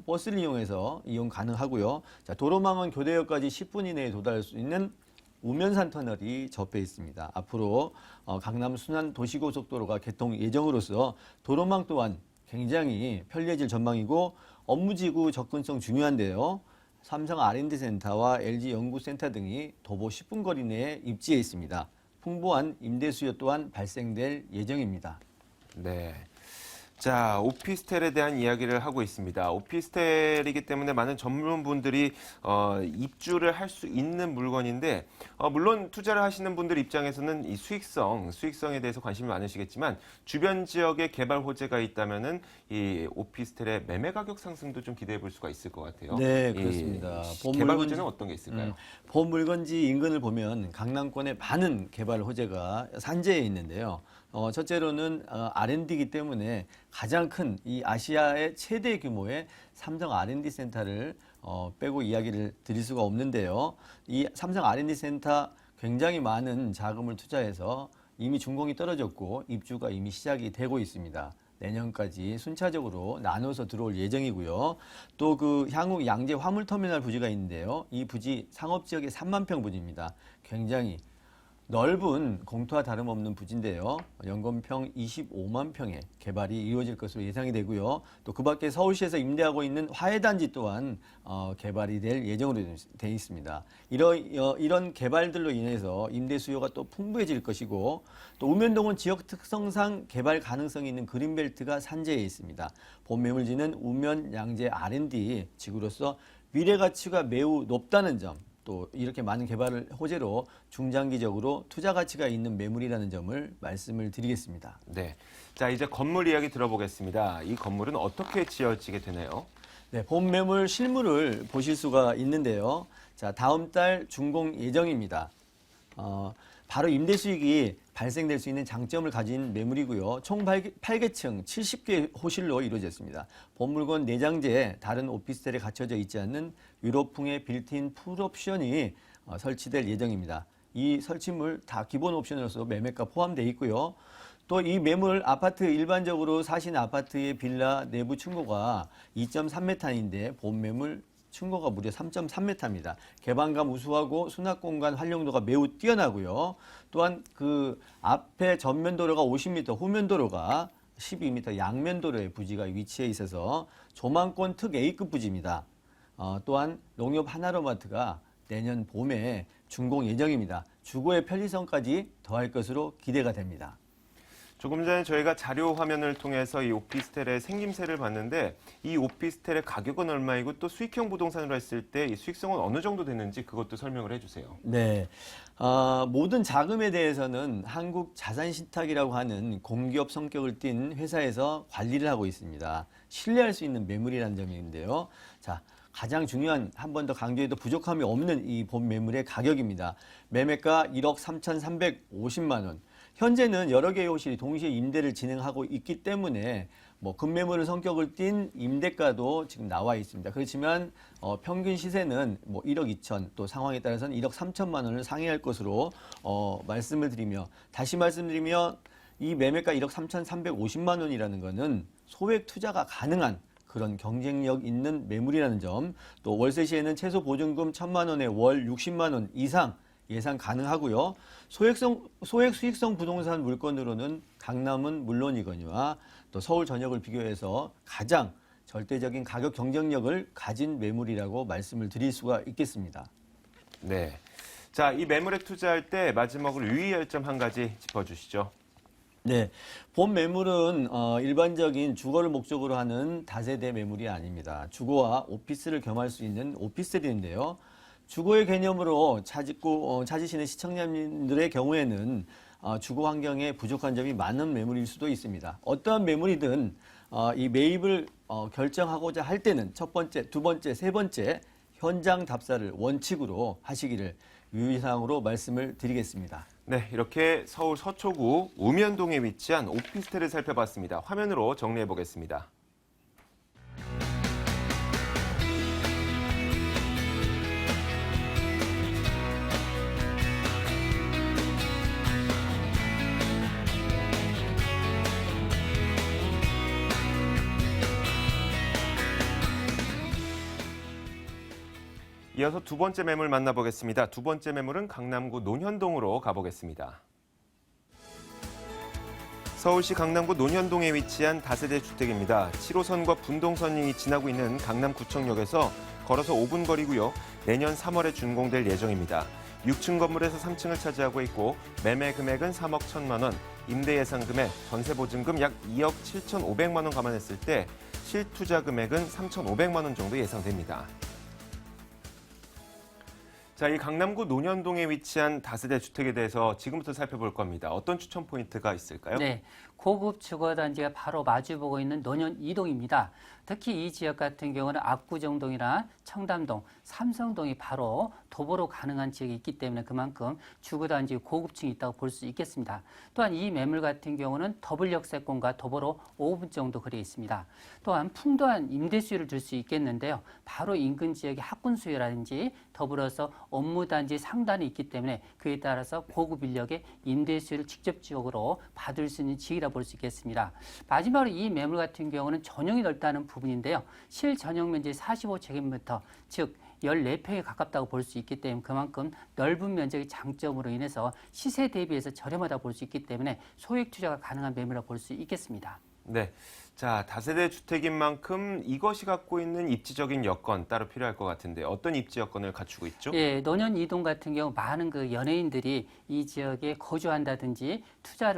버스를 이용해서 이용 가능하고요. 자, 도로망은 교대역까지 10분 이내에 도달할 수 있는 우면산 터널이 접해 있습니다. 앞으로 강남 순환 도시고속도로가 개통 예정으로서 도로망 또한 굉장히 편리해질 전망이고 업무지구 접근성 중요한데요. 삼성 R&D 센터와 LG 연구센터 등이 도보 10분 거리 내에 입지해 있습니다. 풍부한 임대 수요 또한 발생될 예정입니다. 네. 자, 오피스텔에 대한 이야기를 하고 있습니다. 오피스텔이기 때문에 많은 전문분들이 입주를 할 수 있는 물건인데 물론 투자를 하시는 분들 입장에서는 이 수익성에 대해서 관심이 많으시겠지만 주변 지역에 개발 호재가 있다면은 이 오피스텔의 매매 가격 상승도 좀 기대해 볼 수가 있을 것 같아요. 네, 그렇습니다. 개발 호재는 어떤 게 있을까요? 본 물건지 인근을 보면 강남권에 많은 개발 호재가 산재해 있는데요. 첫째로는 R&D이기 때문에 가장 큰 이 아시아의 최대 규모의 삼성 R&D 센터를 빼고 이야기를 드릴 수가 없는데요. 이 삼성 R&D 센터 굉장히 많은 자금을 투자해서 이미 준공이 떨어졌고 입주가 이미 시작이 되고 있습니다. 내년까지 순차적으로 나눠서 들어올 예정이고요. 또 그 향후 양재 화물터미널 부지가 있는데요. 이 부지 상업지역의 3만 평 부지입니다. 굉장히 넓은 공터와 다름없는 부지인데요. 연건평 25만 평의 개발이 이루어질 것으로 예상이 되고요. 또 그 밖에 서울시에서 임대하고 있는 화해단지 또한 개발이 될 예정으로 되어 있습니다. 이런 개발들로 인해서 임대 수요가 또 풍부해질 것이고 또 우면동은 지역 특성상 개발 가능성이 있는 그린벨트가 산재해 있습니다. 본 매물지는 우면 양재 R&D 지구로서 미래 가치가 매우 높다는 점, 또 이렇게 많은 개발을 호재로 중장기적으로 투자 가치가 있는 매물이라는 점을 말씀을 드리겠습니다. 네. 자, 이제 건물 이야기 들어보겠습니다. 이 건물은 어떻게 지어지게 되나요? 네, 본 매물 실물을 보실 수가 있는데요. 자, 다음 달 준공 예정입니다. 바로 임대 수익이 발생될 수 있는 장점을 가진 매물이고요. 총 8개층 70개 호실로 이루어졌습니다. 본 물건 내장재에 다른 오피스텔에 갖춰져 있지 않는 유럽풍의 빌트인 풀옵션이 설치될 예정입니다. 이 설치물 다 기본 옵션으로서 매매가 포함되어 있고요. 또 이 매물 아파트 일반적으로 사신 아파트의 빌라 내부 층고가 2.3m인데 본 매물 층고가 무려 3.3m입니다. 개방감 우수하고 수납 공간 활용도가 매우 뛰어나고요. 또한 그 앞에 전면 도로가 50m, 후면 도로가 12m 양면 도로의 부지가 위치해 있어서 조망권 특 A급 부지입니다. 또한 농협 하나로마트가 내년 봄에 준공 예정입니다. 주거의 편리성까지 더할 것으로 기대가 됩니다. 조금 전에 저희가 자료 화면을 통해서 이 오피스텔의 생김새를 봤는데 이 오피스텔의 가격은 얼마이고 또 수익형 부동산으로 했을 때 이 수익성은 어느 정도 되는지 그것도 설명을 해주세요. 네. 모든 자금에 대해서는 한국 자산신탁이라고 하는 공기업 성격을 띤 회사에서 관리를 하고 있습니다. 신뢰할 수 있는 매물이라는 점인데요. 자, 가장 중요한, 한 번 더 강조해도 부족함이 없는 이 본 매물의 가격입니다. 매매가 1억 3,350만 원. 현재는 여러 개의 호실이 동시에 임대를 진행하고 있기 때문에 뭐 급매물을 성격을 띤 임대가도 지금 나와 있습니다. 그렇지만 평균 시세는 뭐 1억 2천, 또 상황에 따라서는 1억 3천만 원을 상회할 것으로 말씀을 드리며, 다시 말씀드리면 이 매매가 1억 3,350만 원이라는 것은 소액 투자가 가능한 그런 경쟁력 있는 매물이라는 점, 또 월세 시에는 최소 보증금 1,000만 원에 월 60만 원 이상 예상 가능하고요. 소액 수익성 부동산 물건으로는 강남은 물론이거니와 또 서울 전역을 비교해서 가장 절대적인 가격 경쟁력을 가진 매물이라고 말씀을 드릴 수가 있겠습니다. 네. 자, 이 매물에 투자할 때 마지막으로 유의할 점 한 가지 짚어주시죠. 네, 본 매물은 일반적인 주거를 목적으로 하는 다세대 매물이 아닙니다. 주거와 오피스를 겸할 수 있는 오피스텔인데요. 주거의 개념으로 찾으시는 시청자님들의 경우에는 주거 환경에 부족한 점이 많은 매물일 수도 있습니다. 어떠한 매물이든 이 매입을 결정하고자 할 때는 첫 번째, 두 번째, 세 번째 현장 답사를 원칙으로 하시기를 유의사항으로 말씀을 드리겠습니다. 네, 이렇게 서울 서초구 우면동에 위치한 오피스텔을 살펴봤습니다. 화면으로 정리해 보겠습니다. 이어서 두 번째 매물 만나보겠습니다. 두 번째 매물은 강남구 논현동으로 가보겠습니다. 서울시 강남구 논현동에 위치한 다세대 주택입니다. 7호선과 분동선이 지나고 있는 강남구청역에서 걸어서 5분 거리고요. 내년 3월에 준공될 예정입니다. 6층 건물에서 3층을 차지하고 있고 매매 금액은 3억 1천만 원, 임대 예상 금액, 전세 보증금 약 2억 7,500만 원 감안했을 때 실투자 금액은 3,500만 원 정도 예상됩니다. 자, 이 강남구 논현동에 위치한 다세대 주택에 대해서 지금부터 살펴볼 겁니다. 어떤 추천 포인트가 있을까요? 네, 고급 주거단지가 바로 마주보고 있는 논현 2동입니다. 특히 이 지역 같은 경우는 압구정동이나 청담동, 삼성동이 바로 도보로 가능한 지역이 있기 때문에 그만큼 주거단지 고급층이 있다고 볼 수 있겠습니다. 또한 이 매물 같은 경우는 더블 역세권과 도보로 5분 정도 거리에 있습니다. 또한 풍부한 임대 수요를 줄 수 있겠는데요. 바로 인근 지역의 학군 수요라든지 더불어서 업무단지 상단이 있기 때문에 그에 따라서 고급 인력의 임대 수요를 직접적으로 받을 수 있는 지역이라 볼 수 있겠습니다. 마지막으로 이 매물 같은 경우는 전용이 넓다는 부분인데요. 실전용 면적이 45제곱미터, 즉 14평에 가깝다고 볼 수 있기 때문에 그만큼 넓은 면적의 장점으로 인해서 시세 대비해서 저렴하다 볼 수 있기 때문에 소액 투자가 가능한 매물이라고 볼 수 있겠습니다. 네. 자, 다세대 주택인 만큼 이것이 갖고 있는 입지적인 여건 따로 필요할 것 같은데 어떤 입지 여건을 갖추고 있죠? 예, 논현 2동 같은 경우 많은 그 연예인들이 이 지역에 거주한다든지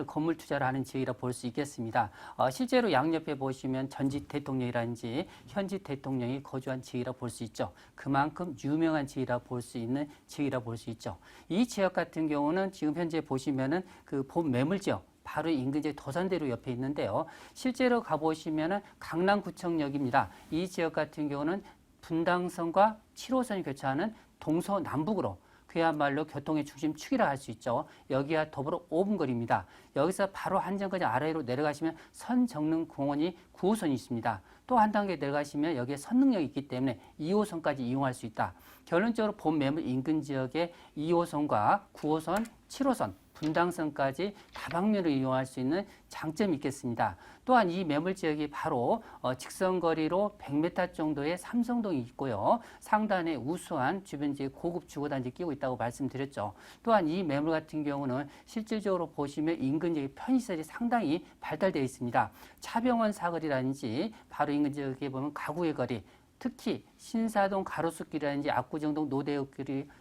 건물 투자를 하는 지역이라 볼 수 있겠습니다. 실제로 양옆에 보시면 전직 대통령이라든지 현직 대통령이 거주한 지역이라 볼 수 있죠. 그만큼 유명한 지역이라 볼 수 있는 지역이라 볼 수 있죠. 이 지역 같은 경우는 지금 현재 보시면은 그 본 매물 지역 바로 인근지역 도산대로 옆에 있는데요. 실제로 가보시면은 강남구청역입니다. 이 지역 같은 경우는 분당선과 7호선이 교차하는 동서남북으로 그야말로 교통의 중심축이라 할 수 있죠. 여기와 더불어 5분 거리입니다. 여기서 바로 한 정거장 아래로 내려가시면 선정릉공원이 9호선이 있습니다. 또 한 단계 내려가시면 여기에 선릉역이 있기 때문에 2호선까지 이용할 수 있다. 결론적으로 본 매물 인근 지역의 2호선과 9호선, 7호선, 분당선까지 다방면으로 이용할 수 있는 장점이 있겠습니다. 또한 이 매물 지역이 바로 직선거리로 100m 정도의 삼성동이 있고요. 상단에 우수한 주변 지역 고급 주거단지 끼고 있다고 말씀드렸죠. 또한 이 매물 같은 경우는 실질적으로 보시면 인근 지역의 편의시설이 상당히 발달되어 있습니다. 차병원 사거리라든지 바로 인근 지역에 보면 가구의 거리, 특히 신사동 가로수길이라든지 압구정동 노대역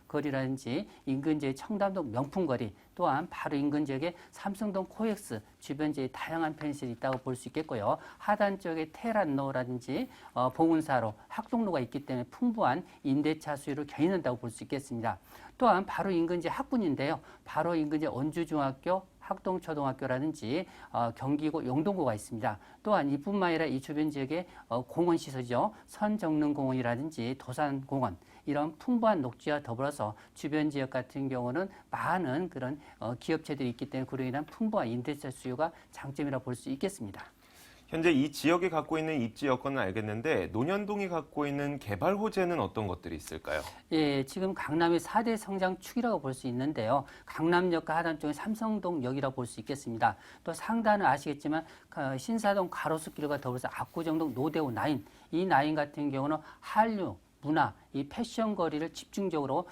거리라든지 인근 지역 청담동 명품거리, 또한 바로 인근 지역에 삼성동 코엑스 주변 지역에 다양한 편의시설이 있다고 볼 수 있겠고요. 하단 쪽에 테란로라든지 봉은사로 학동로가 있기 때문에 풍부한 임대차 수요를 견인한다고 볼 수 있겠습니다. 또한 바로 인근 지역 학군인데요. 바로 인근 지역 언주중학교, 학동초등학교라든지 경기고 용동고가 있습니다. 또한 이뿐만 아니라 이 주변 지역에 공원 시설이죠. 선정릉공원이라든지 도산공원, 이런 풍부한 녹지와 더불어서 주변 지역 같은 경우는 많은 그런 기업체들이 있기 때문에 그로 인한 풍부한 임대차 수요가 장점이라고 볼 수 있겠습니다. 현재 이 지역이 갖고 있는 입지 여건은 알겠는데 논현동이 갖고 있는 개발 호재는 어떤 것들이 있을까요? 예, 지금 강남의 4대 성장 축이라고 볼 수 있는데요. 강남역과 하단 쪽에 삼성동역이라고 볼 수 있겠습니다. 또 상단은 아시겠지만 신사동 가로수길과 더불어서 압구정동 노대오 라인, 이 라인 같은 경우는 한류, 문화, 이 패션 거리를 집중적으로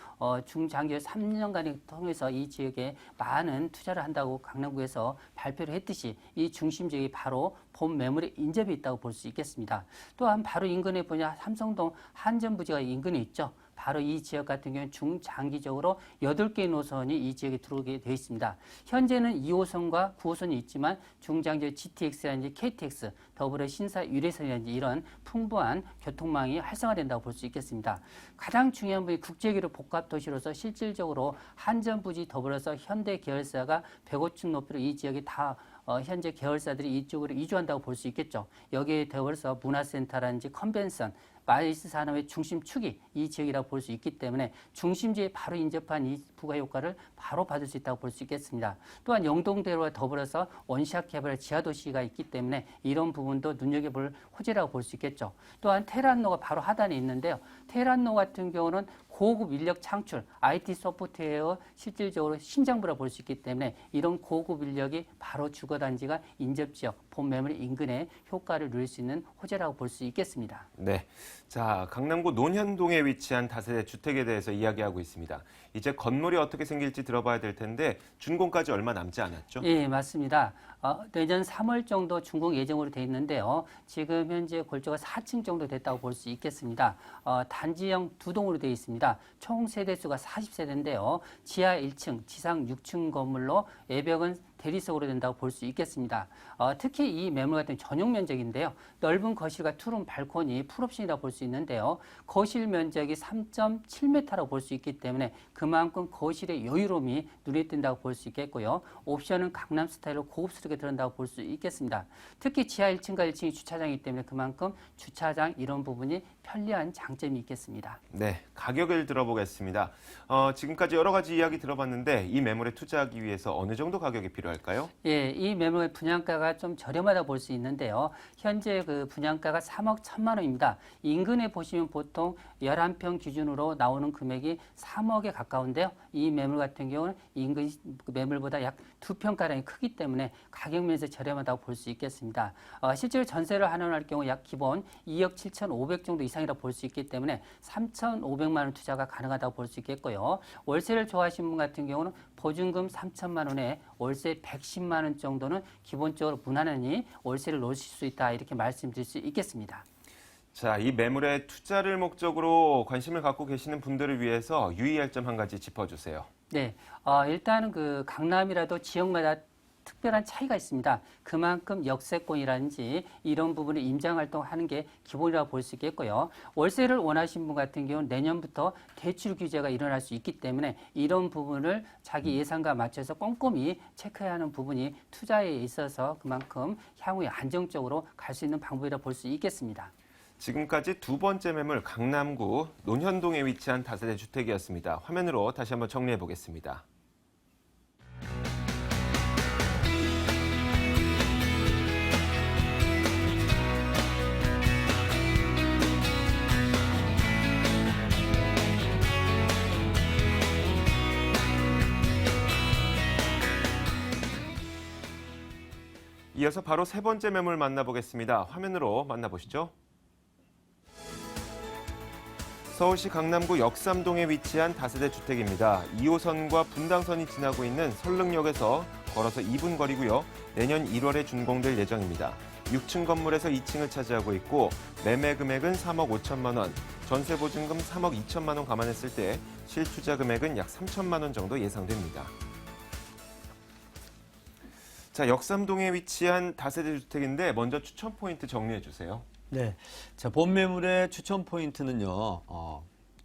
중장기 3년간을 통해서 이 지역에 많은 투자를 한다고 강남구에서 발표를 했듯이 이 중심 지역이 바로 본 매물에 인접해 있다고 볼 수 있겠습니다. 또한 바로 인근에 보냐 삼성동 한전부지가 인근에 있죠. 바로 이 지역 같은 경우는 중장기적으로 8개의 노선이 이 지역에 들어오게 되어 있습니다. 현재는 2호선과 9호선이 있지만 중장기적 GTX라든지 KTX, 더불어 신사 유례선이라든지 이런 풍부한 교통망이 활성화된다고 볼 수 있겠습니다. 가장 중요한 부분이 국제기로 복합도시로서 실질적으로 한전부지 더불어서 현대 계열사가 105층 높이로 이 지역에 다 현재 계열사들이 이쪽으로 이주한다고 볼 수 있겠죠. 여기에 더불어서 문화센터라든지 컨벤션, 마이스 산업의 중심축이 이 지역이라고 볼 수 있기 때문에 중심지에 바로 인접한 이 부가 효과를 바로 받을 수 있다고 볼 수 있겠습니다. 또한 영동대로와 더불어서 원시학 개발 지하도시가 있기 때문에 이런 부분도 눈여겨볼 호재라고 볼 수 있겠죠. 또한 테란로가 바로 하단에 있는데요. 테란로 같은 경우는 고급 인력 창출, IT 소프트웨어 실질적으로 심장부라 볼 수 있기 때문에 이런 고급 인력이 바로 주거단지가 인접지역, 본 매물 인근에 효과를 누릴 수 있는 호재라고 볼 수 있겠습니다. 네. 자, 강남구 논현동에 위치한 다세대 주택에 대해서 이야기하고 있습니다. 이제 건물이 어떻게 생길지 들어봐야 될 텐데 준공까지 얼마 남지 않았죠? 예, 맞습니다. 내년 3월 정도 준공 예정으로 돼 있는데요. 지금 현재 골조가 4층 정도 됐다고 볼 수 있겠습니다. 단지형 2동으로 되어 있습니다. 총 세대수가 40세대인데요. 지하 1층, 지상 6층 건물로 외벽은 대리석으로 된다고 볼 수 있겠습니다. 특히 이 매물 같은 전용 면적인데요. 넓은 거실과 투룸 발코니 풀옵션이라고 볼 수 있는데요. 거실 면적이 3.7m라고 볼 수 있기 때문에 그만큼 거실의 여유로움이 눈에 띈다고 볼 수 있겠고요. 옵션은 강남 스타일로 고급스럽게 들어간다고 볼 수 있겠습니다. 특히 지하 1층과 1층이 주차장이기 때문에 그만큼 주차장 이런 부분이 편리한 장점이 있겠습니다. 네, 가격을 들어보겠습니다. 지금까지 여러 가지 이야기 들어봤는데 이 매물에 투자하기 위해서 어느 정도 가격이 필요할까요? 예, 이 매물의 분양가가 좀 저렴하다 볼 수 있는데요. 현재 그 분양가가 3억 1천만 원입니다. 인근에 보시면 보통 11평 기준으로 나오는 금액이 3억에 가까운데요. 이 매물 같은 경우는 인근 매물보다 약 2평가량이 크기 때문에 가격 면에서 저렴하다고 볼 수 있겠습니다. 실제로 전세를 한원할 경우 약 기본 2억 7,500 정도 이상이라고 볼 수 있기 때문에 3,500만 원 투자가 가능하다고 볼 수 있겠고요. 월세를 좋아하시는 분 같은 경우는 보증금 3천만 원에 월세 110만 원 정도는 기본적으로 무난하니 월세를 놓으실 수 있다 이렇게 말씀드릴 수 있겠습니다. 자, 이 매물에 투자를 목적으로 관심을 갖고 계시는 분들을 위해서 유의할 점 한 가지 짚어주세요. 네, 일단은 그 강남이라도 지역마다 특별한 차이가 있습니다. 그만큼 역세권이라든지 이런 부분을 임장활동하는 게 기본이라고 볼 수 있겠고요. 월세를 원하시는 분 같은 경우는 내년부터 대출 규제가 일어날 수 있기 때문에 이런 부분을 자기 예상과 맞춰서 꼼꼼히 체크해야 하는 부분이 투자에 있어서 그만큼 향후에 안정적으로 갈 수 있는 방법이라고 볼 수 있겠습니다. 지금까지 두 번째 매물 강남구 논현동에 위치한 다세대 주택이었습니다. 화면으로 다시 한번 정리해 보겠습니다. 이어서 바로 세 번째 매물 만나보겠습니다. 화면으로 만나보시죠. 서울시 강남구 역삼동에 위치한 다세대 주택입니다. 2호선과 분당선이 지나고 있는 설릉역에서 걸어서 2분 거리고요. 내년 1월에 준공될 예정입니다. 6층 건물에서 2층을 차지하고 있고 매매 금액은 3억 5천만 원, 전세 보증금 3억 2천만 원 감안했을 때 실투자 금액은 약 3천만 원 정도 예상됩니다. 자, 역삼동에 위치한 다세대 주택인데 먼저 추천 포인트 정리해 주세요. 네. 자, 본 매물의 추천 포인트는요,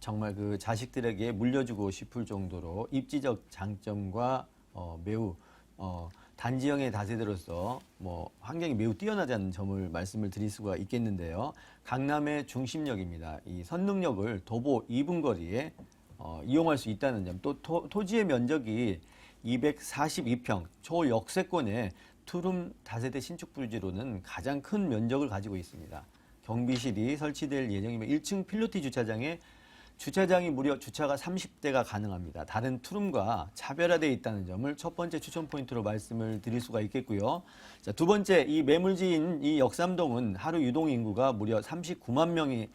정말 그 자식들에게 물려주고 싶을 정도로 입지적 장점과 매우 단지형의 다세대로서 환경이 매우 뛰어나다는 점을 말씀을 드릴 수가 있겠는데요. 강남의 중심역입니다. 이 선릉역을 도보 2분 거리에 이용할 수 있다는 점, 또 토지의 면적이 242평, 초역세권의 투룸 다세대 신축 부지로는 가장 큰 면적을 가지고 있습니다. 경비실이 설치될 예정이며 1층 필로티 주차장이 무려 주차가 30대가 가능합니다. 다른 투룸과 차별화되어 있다는 점을 첫 번째 추천 포인트로 말씀을 드릴 수가 있겠고요. 자, 두 번째, 이 매물지인 이 역삼동은 하루 유동 인구가 무려 39만 명이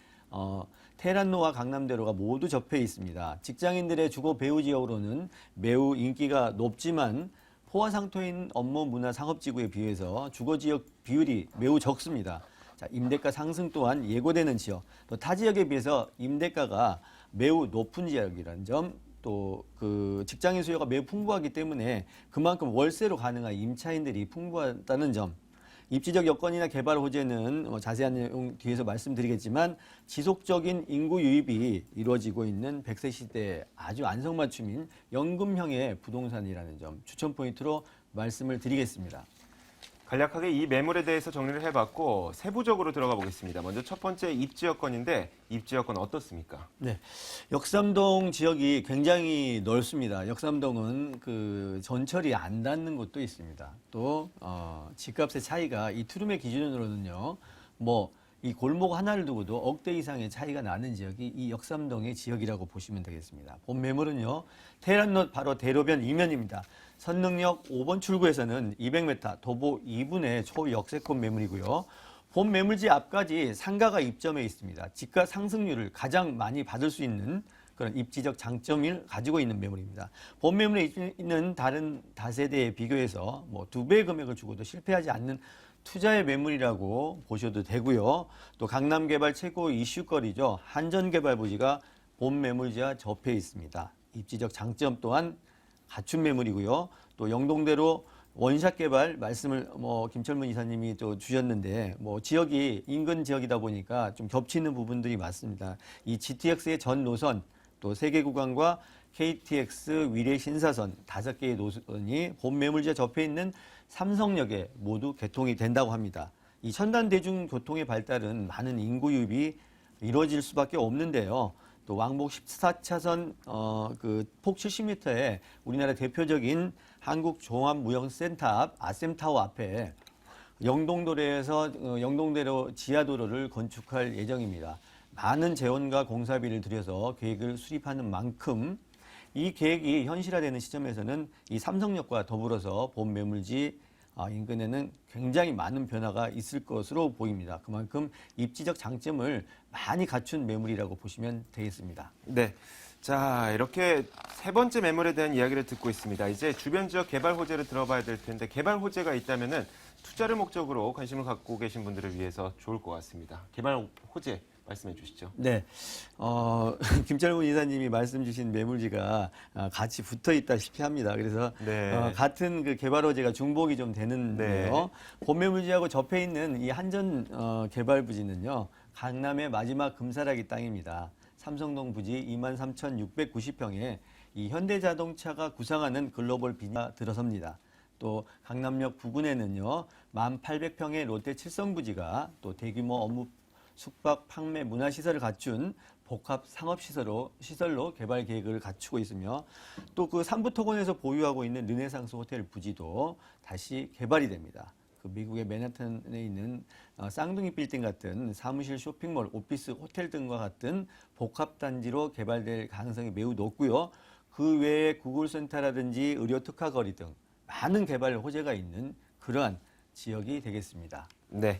테란로와 강남대로가 모두 접해 있습니다. 직장인들의 주거 배후 지역으로는 매우 인기가 높지만 포화상토인 업무 문화 상업지구에 비해서 주거지역 비율이 매우 적습니다. 자, 임대가 상승 또한 예고되는 지역, 또 타 지역에 비해서 임대가가 매우 높은 지역이라는 점, 또 그 직장인 수요가 매우 풍부하기 때문에 그만큼 월세로 가능한 임차인들이 풍부하다는 점, 입지적 여건이나 개발 호재는 자세한 내용 뒤에서 말씀드리겠지만 지속적인 인구 유입이 이루어지고 있는 100세 시대에 아주 안성맞춤인 연금형의 부동산이라는 점 추천 포인트로 말씀을 드리겠습니다. 간략하게 이 매물에 대해서 정리를 해봤고 세부적으로 들어가 보겠습니다. 먼저 첫 번째 입지 여건인데 입지 여건 어떻습니까? 네, 역삼동 지역이 굉장히 넓습니다. 역삼동은 그 전철이 안 닿는 곳도 있습니다. 또 집값의 차이가 이 투룸의 기준으로는요, 이 골목 하나를 두고도 억대 이상의 차이가 나는 지역이 이 역삼동의 지역이라고 보시면 되겠습니다. 본 매물은요, 테란롯 바로 대로변 이면입니다. 선릉역 5번 출구에서는 200m, 도보 2분의 초역세권 매물이고요. 본 매물지 앞까지 상가가 입점해 있습니다. 집가 상승률을 가장 많이 받을 수 있는 그런 입지적 장점을 가지고 있는 매물입니다. 본 매물에 있는 다른 다세대에 비교해서 2배의 금액을 주고도 실패하지 않는 투자의 매물이라고 보셔도 되고요. 또 강남 개발 최고 이슈거리죠. 한전개발 부지가 본 매물지와 접해 있습니다. 입지적 장점 또한 갖춘 매물이고요. 또 영동대로 원샷 개발 말씀을 김철문 이사님이 또 주셨는데 지역이 인근 지역이다 보니까 좀 겹치는 부분들이 많습니다. 이 GTX의 전 노선 또 세계 구간과 KTX 위례 신사선 5개의 노선이 본 매물지와 접해 있는 삼성역에 모두 개통이 된다고 합니다. 이 첨단 대중교통의 발달은 많은 인구 유입이 이루어질 수밖에 없는데요. 또 왕복 14차선 폭 70m의 우리나라 대표적인 한국종합무역센터 앞 아셈타워 앞에 영동도로에서 영동대로 지하도로를 건축할 예정입니다. 많은 재원과 공사비를 들여서 계획을 수립하는 만큼 이 계획이 현실화되는 시점에서는 이 삼성역과 더불어서 본 매물지 인근에는 굉장히 많은 변화가 있을 것으로 보입니다. 그만큼 입지적 장점을 많이 갖춘 매물이라고 보시면 되겠습니다. 네. 자, 이렇게 세 번째 매물에 대한 이야기를 듣고 있습니다. 이제 주변 지역 개발 호재를 들어봐야 될 텐데 개발 호재가 있다면은 투자를 목적으로 관심을 갖고 계신 분들을 위해서 좋을 것 같습니다. 개발 호재 말씀해 주시죠. 네. 김철문 이사님이 말씀 주신 매물지가 같이 붙어 있다시피 합니다. 그래서 네. 같은 그 개발 호재가 중복이 좀 되는데요. 네. 본 매물지하고 접해 있는 이 한전 개발 부지는요. 강남의 마지막 금사라기 땅입니다. 삼성동 부지 23,690평에 이 현대자동차가 구상하는 글로벌 빈이 들어섭니다. 또 강남역 부근에는요. 1,800평의 롯데 칠성부지가 또 대규모 업무 숙박, 판매, 문화시설을 갖춘 복합 상업시설로 개발 계획을 갖추고 있으며 또 그 삼부토건에서 보유하고 있는 르네상스 호텔 부지도 다시 개발이 됩니다. 그 미국의 맨하탄에 있는 쌍둥이 빌딩 같은 사무실, 쇼핑몰, 오피스, 호텔 등과 같은 복합단지로 개발될 가능성이 매우 높고요. 그 외에 구글센터라든지 의료특화거리 등 많은 개발 호재가 있는 그러한 지역이 되겠습니다. 네.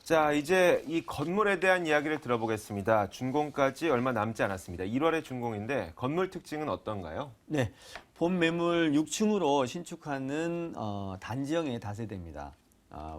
자, 이제 이 건물에 대한 이야기를 들어보겠습니다. 준공까지 얼마 남지 않았습니다. 1월에 준공인데 건물 특징은 어떤가요? 네, 본 매물 6층으로 신축하는 단지형의 다세대입니다.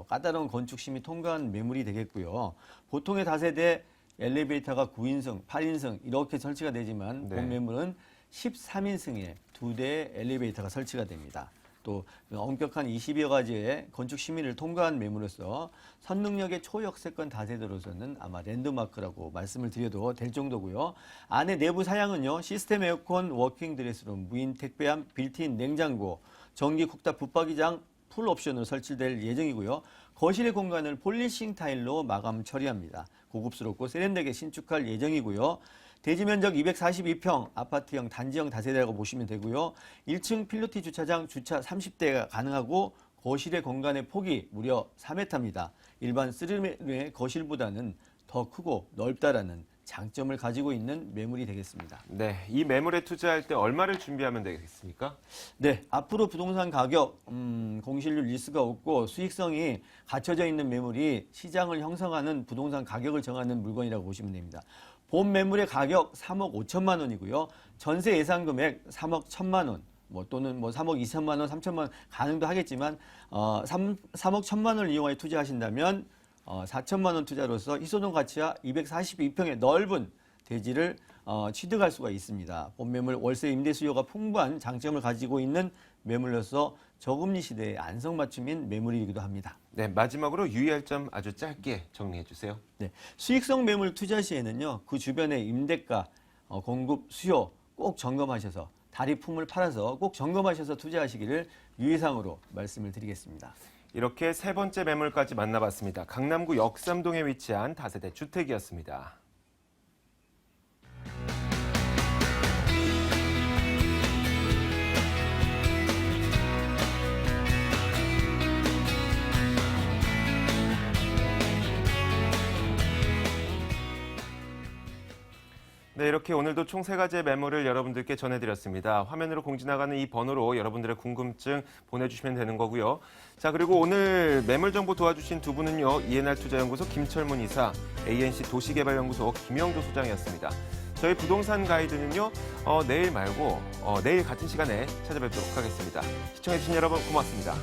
까다로운 건축 심의 통과한 매물이 되겠고요. 보통의 다세대 엘리베이터가 9인승, 8인승 이렇게 설치가 되지만 네. 본 매물은 13인승에 2대의 엘리베이터가 설치가 됩니다. 또 엄격한 20여 가지의 건축 심의를 통과한 매물로서 선능력의 초역세권 다세대로서는 아마 랜드마크라고 말씀을 드려도 될 정도고요. 안에 내부 사양은요. 시스템 에어컨, 워킹 드레스룸, 무인 택배함, 빌트인 냉장고, 전기 쿡탑 붙박이장 풀 옵션으로 설치될 예정이고요. 거실의 공간을 폴리싱 타일로 마감 처리합니다. 고급스럽고 세련되게 신축할 예정이고요. 대지 면적 242평, 아파트형, 단지형 다세대라고 보시면 되고요. 1층 필로티 주차장 주차 30대가 가능하고 거실의 공간의 폭이 무려 4m입니다. 일반 3룸의 거실보다는 더 크고 넓다라는 장점을 가지고 있는 매물이 되겠습니다. 네, 이 매물에 투자할 때 얼마를 준비하면 되겠습니까? 네, 앞으로 부동산 가격, 공실률 리스크가 없고 수익성이 갖춰져 있는 매물이 시장을 형성하는 부동산 가격을 정하는 물건이라고 보시면 됩니다. 본 매물의 가격 3억 5천만 원이고요. 전세 예상 금액 3억 1천만 원, 또는 3억 2천만 원, 3천만 원 가능도 하겠지만 3억 1천만 원을 이용해 투자하신다면 4천만 원 투자로서 희소동 가치와 242평의 넓은 대지를 취득할 수가 있습니다. 본 매물 월세 임대 수요가 풍부한 장점을 가지고 있는 매물로서 저금리 시대의 안성맞춤인 매물이기도 합니다. 네, 마지막으로 유의할 점 아주 짧게 정리해 주세요. 네, 수익성 매물 투자 시에는요, 그 주변의 임대가, 공급, 수요 꼭 점검하셔서 다리품을 팔아서 꼭 점검하셔서 투자하시기를 유의사항으로 말씀을 드리겠습니다. 이렇게 세 번째 매물까지 만나봤습니다. 강남구 역삼동에 위치한 다세대 주택이었습니다. 네, 이렇게 오늘도 총 3가지의 매물을 여러분들께 전해드렸습니다. 화면으로 공지나가는 이 번호로 여러분들의 궁금증 보내주시면 되는 거고요. 자, 그리고 오늘 매물 정보 도와주신 두 분은요. ENR 투자연구소 김철문 이사, ANC 도시개발연구소 김영조 소장이었습니다. 저희 부동산 가이드는요. 내일 말고 내일 같은 시간에 찾아뵙도록 하겠습니다. 시청해주신 여러분 고맙습니다.